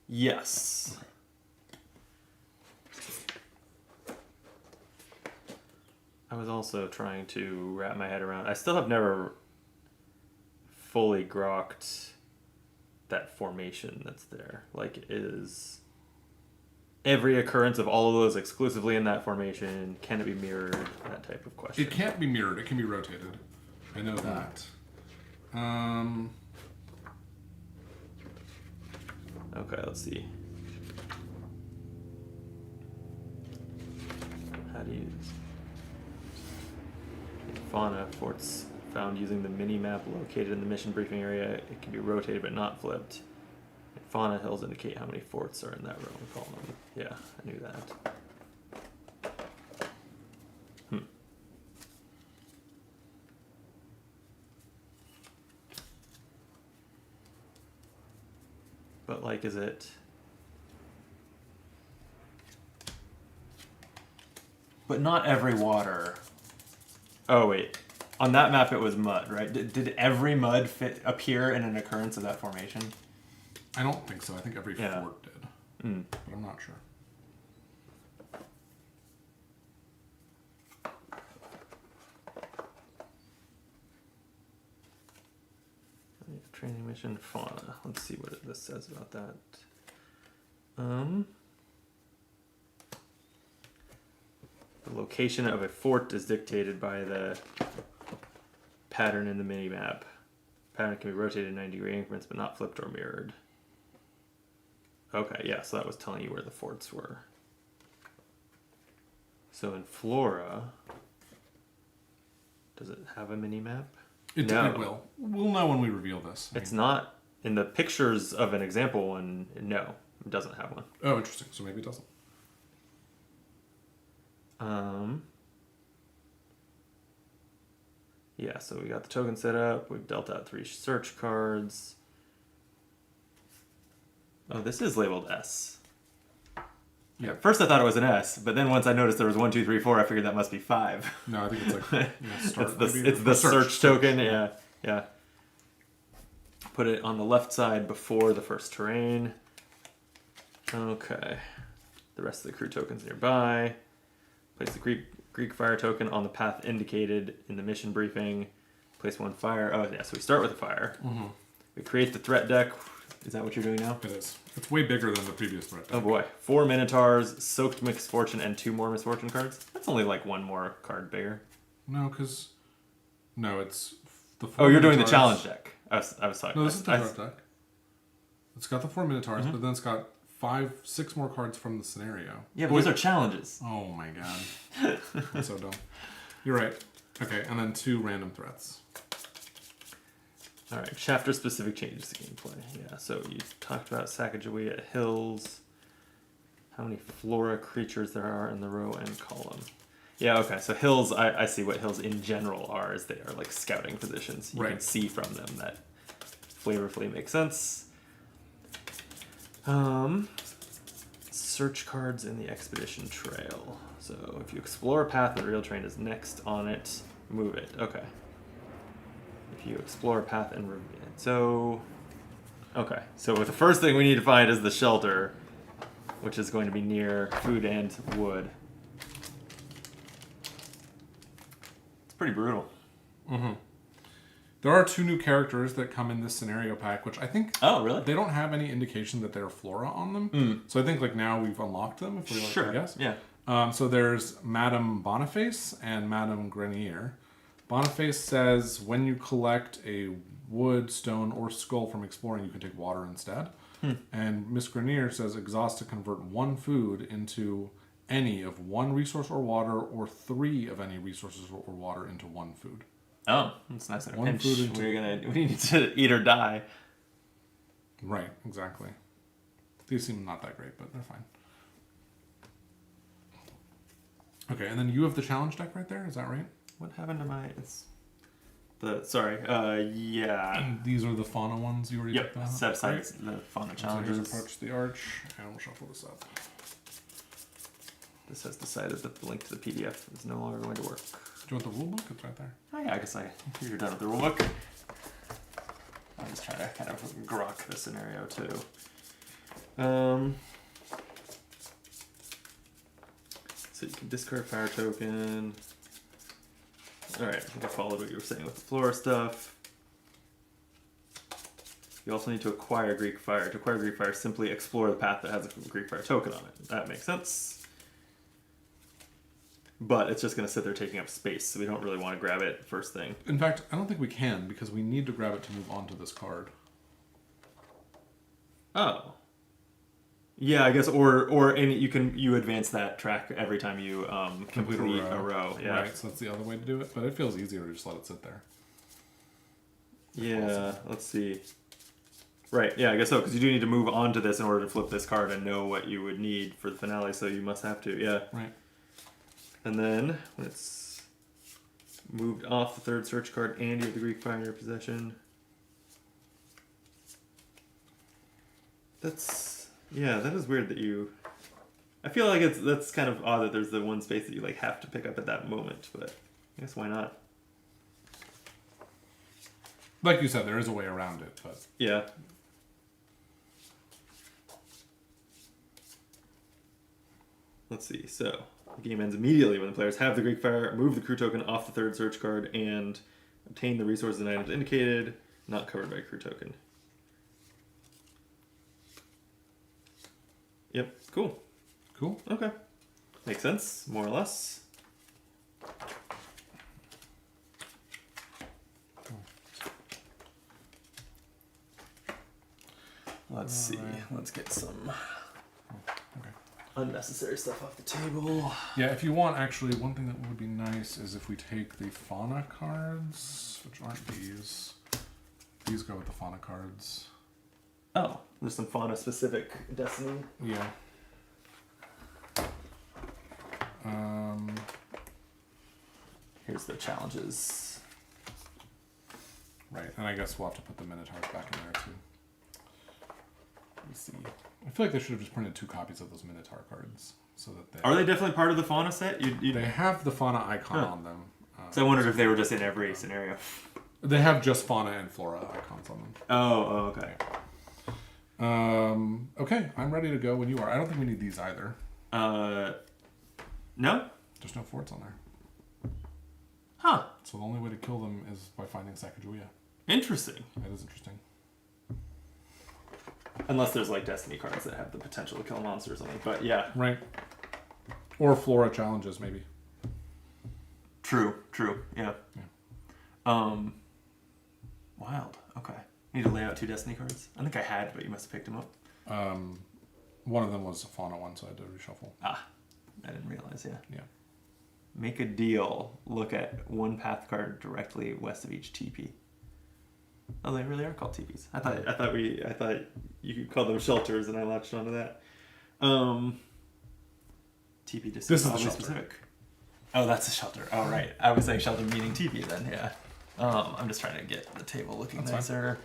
Yes. I was also trying to wrap my head around. I still have never fully grokked that formation that's there. Like, is every occurrence of all of those exclusively in that formation? Can it be mirrored? That type of question. It can't be mirrored. It can be rotated. I know that. Okay, let's see. How do you... Fauna forts found using the mini-map located in the mission briefing area. It can be rotated but not flipped. And fauna hills indicate how many forts are in that row and column. Yeah, I knew that. But, like, is it... But not every water... Oh, wait. On that map, it was mud, right? Did every mud appear in an occurrence of that formation? I don't think so. I think every fort did. But I'm not sure. Training mission fauna. Let's see what this says about that. The location of a fort is dictated by the pattern in the mini-map. Pattern can be rotated in 90-degree increments, but not flipped or mirrored. Okay, yeah, so that was telling you where the forts were. So in Flora, does it have a mini-map? It will. We'll know when we reveal this. It's not in the pictures of an example one. No, it doesn't have one. Oh, interesting. So maybe it doesn't. Yeah, so we got the token set up. We've dealt out 3 search cards. Oh, this is labeled S. Yeah. At first I thought it was an S, but then once I noticed there was 1, 2, 3, 4, I figured that must be 5. No, I think it's like start. It's the search token. Yeah. Put it on the left side before the first terrain. Okay. The rest of the crew tokens nearby. Place the Greek fire token on the path indicated in the mission briefing. Place 1 fire. Oh, yeah, so we start with a fire. Mm-hmm. We create the threat deck. Is that what you're doing now? It is. It's way bigger than the previous threat deck. Oh boy. 4 Minotaurs, Soaked Misfortune, and 2 more Misfortune cards. That's only like 1 more card bigger. No, because... No, it's... the 4 Oh, you're doing the Minotaurs. challenge deck. I was talking. No, this is the threat deck. It's got the 4 Minotaurs, but then it's got 6 more cards from the scenario. Yeah, but those are challenges. Oh my god. That's so dumb. You're right. Okay, and then 2 random threats. Alright, chapter-specific changes to gameplay. Yeah, so you talked about Sacagawea Hills. How many flora creatures there are in the row and column. Yeah, okay, so hills, I see what hills in general are, is they are like scouting positions. You can see from them that flavorfully makes sense. Search cards in the expedition trail. So if you explore a path, the real train is next on it. Move it. Okay. If you explore a path and so okay. So the first thing we need to find is the shelter, which is going to be near food and wood. It's pretty brutal. Mm-hmm. There are 2 new characters that come in this scenario pack, which I think... Oh, really? They don't have any indication that they're flora on them. So I think like now we've unlocked them, if we like to guess. Yeah. So there's Madame Boniface and Madame Grenier. Boniface says when you collect a wood, stone, or skull from exploring, you can take water instead. And Miss Grenier says exhaust to convert 1 food into any of 1 resource or water, or 3 of any resources or water into 1 food. Oh, that's nice. In a 1 pinch, food into... we need to eat or die. Right, exactly. These seem not that great, but they're fine. Okay, and then you have the challenge deck right there, is that right? What happened to my... yeah. And these are the fauna ones you already Yep, took down? set aside the fauna challenges. So here's approach the arch, and we'll shuffle this up. This has decided that the link to the PDF is no longer going to work. Do you want the rulebook? It's right there. Oh yeah, I guess you're done with the rulebook. I'm just trying to kind of grok the scenario too. So you can discard fire token. Alright, I think I followed what you were saying with the flora stuff. You also need to acquire Greek fire. To acquire Greek fire, simply explore the path that has a Greek fire token on it. That makes sense. But it's just going to sit there taking up space, so we don't really want to grab it first thing. In fact, I don't think we can, because we need to grab it to move on to this card. Oh. Yeah, I guess, or you advance that track every time you complete a row. Yeah. Right, so that's the other way to do it, but it feels easier to just let it sit there. Yeah, let's see. Right, yeah, I guess so, because you do need to move on to this in order to flip this card and know what you would need for the finale, so you must have to, yeah. Right. And then, when it's moved off the 3rd search card and you have the Greek fire in your possession. Yeah, that is weird that you... I feel like that's kind of odd that there's the one space that you like have to pick up at that moment, but I guess why not? Like you said, there is a way around it, but... Yeah. Let's see, so... The game ends immediately when the players have the Greek fire, move the crew token off the 3rd search card, and obtain the resources and items indicated, not covered by crew token. Yep, cool. Cool. Okay. Makes sense, more or less. Let's see. Let's get some unnecessary stuff off the table. Yeah, if you want, actually, one thing that would be nice is if we take the fauna cards, which aren't these. These go with the fauna cards. Oh, there's some fauna-specific Destiny. Yeah. Here's the challenges. Right, and I guess we'll have to put the Minotaurs back in there, too. me see. I feel like they should have just printed 2 copies of those Minotaur cards so that they. Are they definitely part of the fauna set? They have the fauna icon on them. So I wondered if they were just in every scenario. They have just fauna and flora icons on them. Oh, okay. Okay, I'm ready to go when you are. I don't think we need these either. No? There's no forts on there. Huh. So the only way to kill them is by finding Sacagawea. Interesting. That is interesting. Unless there's like Destiny cards that have the potential to kill a monster or something. But yeah. Right. Or flora challenges, maybe. True. Yeah. Wild. Okay. Need to lay out 2 Destiny cards? I think I had, but you must have picked them up. One of them was a fauna one, so I had to reshuffle. Ah. I didn't realize, yeah. Yeah. Make a deal. Look at 1 path card directly west of each TP. Oh, they really are called TPs. I thought you could call them shelters, and I latched onto that. TP just this is the oddly shelter. specific. Oh, that's a shelter. Oh, right. I was saying shelter meaning TP then. Yeah. I'm just trying to get the table looking That's nicer.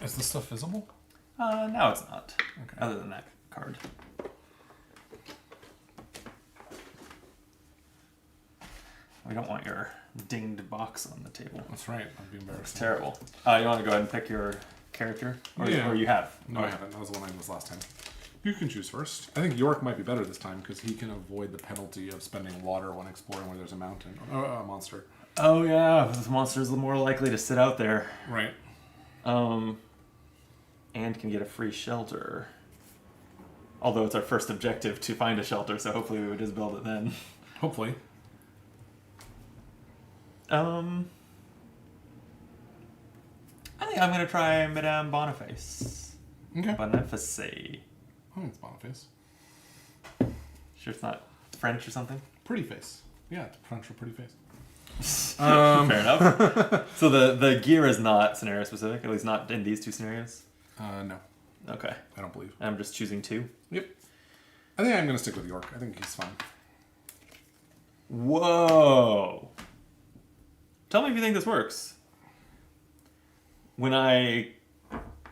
Is this stuff visible? No, it's not. Okay. Other than that card. We don't want your dinged box on the table. That's right. I'd be embarrassed. It's terrible. You want to go ahead and pick your character? Or, Yeah. or you have? No, I haven't. That was the one I was last time. You can choose first. I think York might be better this time because he can avoid the penalty of spending water when exploring where there's a mountain. A monster. Oh, yeah. This monster's more likely to sit out there. Right. And can get a free shelter. Although it's our first objective to find a shelter, so hopefully we would just build it then. Hopefully. I think I'm gonna try Madame Boniface. Okay. Boniface. I think it's Boniface. Sure it's not French or something? Pretty face. Yeah, it's French for pretty face. Fair enough. So the gear is not scenario specific, at least not in these 2 scenarios? No. Okay. I don't believe. I'm just choosing 2? Yep. I think I'm going to stick with York. I think he's fine. Whoa! Tell me if you think this works. When I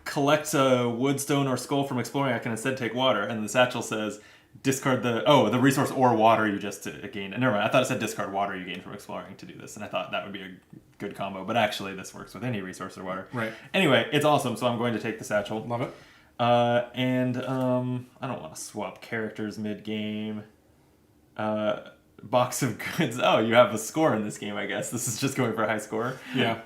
collect a wood, stone, or skull from exploring, I can instead take water, and the satchel says discard the resource or water you just gained. Never mind, I thought it said discard water you gained from exploring to do this, and I thought that would be a good combo, but actually this works with any resource or water. Right. Anyway, it's awesome, so I'm going to take the satchel. Love it. I don't want to swap characters mid-game. Box of goods. Oh, you have a score in this game, I guess. This is just going for a high score. Yeah.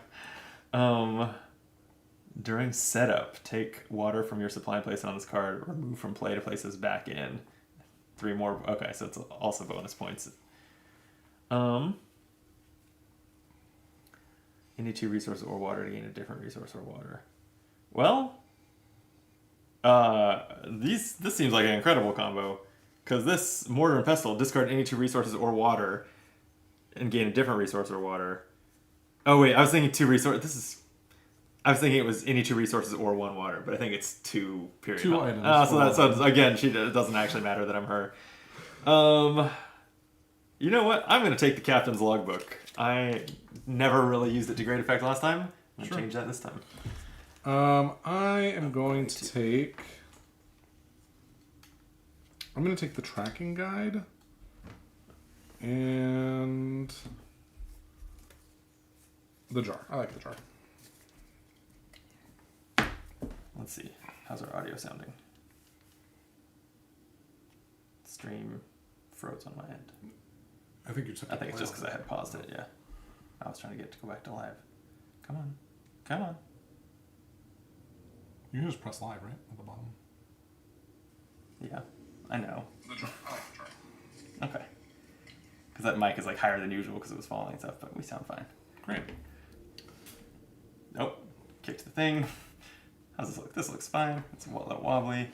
During setup, take water from your supply and place it on this card. Remove from play to place this back in. 3 more. Okay, so it's also bonus points. Any 2 resources or water to gain a different resource or water. Well, this seems like an incredible combo. Because this Mortar and Pestle, discard any 2 resources or water and gain a different resource or water. Oh wait, I was thinking 2 resources. I was thinking it was any 2 resources or 1 water, but I think it's 2 period. 2 items. So again, it doesn't actually matter that I'm her. You know what? I'm going to take the captain's logbook. I never really used it to great effect last time. I'm going to change that this time. I am going to take... I'm going to take the tracking guide and the jar. I like the jar. Let's see. How's our audio sounding? Stream froze on my end. I think you took I think it's just because I had paused it, yeah. I was trying to get to go back to live. Come on. Come on. You can just press live, right? At the bottom. Yeah, I know. The jar. I like the jar. Okay. Because that mic is like higher than usual because it was falling and stuff, but we sound fine. Great. Nope. Kicked the thing. How's this look? This looks fine. It's a little wobbly.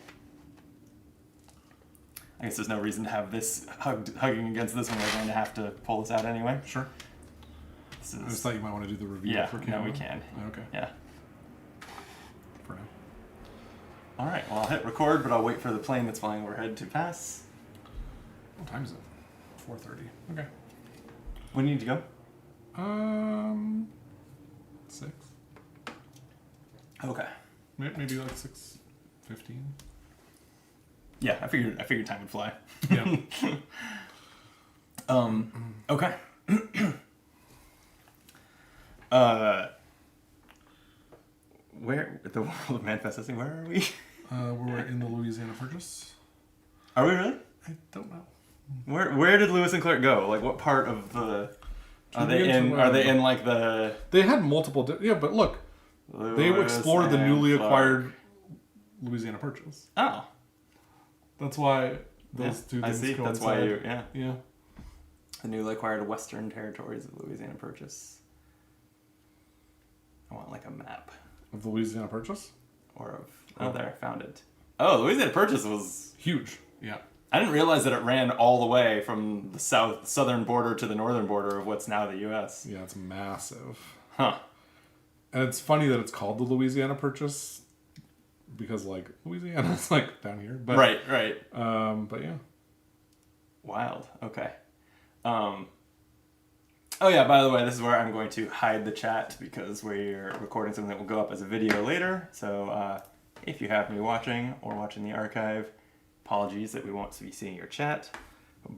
I guess there's no reason to have this hugging against this one. We're going to have to pull this out anyway. Sure. This I is, just thought you might want to do the review yeah, for camera. no, we can. Okay. Yeah. For now. All right. Well, I'll hit record, but I'll wait for the plane that's flying overhead to pass. What time is it? 4:30. Okay. When do you need to go? 6. Okay. Maybe like 6:15. Yeah, I figured time would fly. Yeah. Okay. Where the world of manifesting? Where are we? We're in the Louisiana Purchase. Are we really? I don't know. Where did Lewis and Clark go? Like, what part of the? Are they Julian in? to, Are they in like the? They had multiple. Yeah, but look, they Lewis explored the and newly Clark. acquired Louisiana Purchase. Oh, That's why those two I things see. coincide. That's why you. Yeah. Yeah. The newly acquired Western territories of Louisiana Purchase. I want like a map. Of the Louisiana Purchase? Or of... Oh, there. Found it. Oh, Louisiana Purchase was... Huge. Yeah. I didn't realize that it ran all the way from the southern border to the northern border of what's now the U.S. Yeah, it's massive. Huh. And it's funny that it's called the Louisiana Purchase because, like, Louisiana's, like, down here. But, Right. But, yeah. Wild. Okay. Oh yeah, by the way, this is where I'm going to hide the chat because we're recording something that will go up as a video later. So if you have me watching or watching the archive, apologies that we won't be seeing your chat.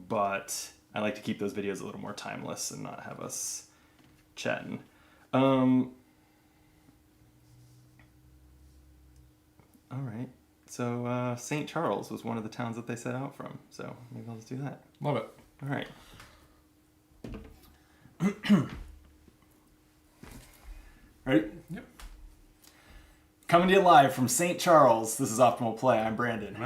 But I like to keep those videos a little more timeless and not have us chatting. All right. So St. Charles was one of the towns that they set out from. So maybe I'll just do that. Love it. All right. Ready? Yep. Coming to you live from St. Charles. This is Optimal Play. I'm Brandon.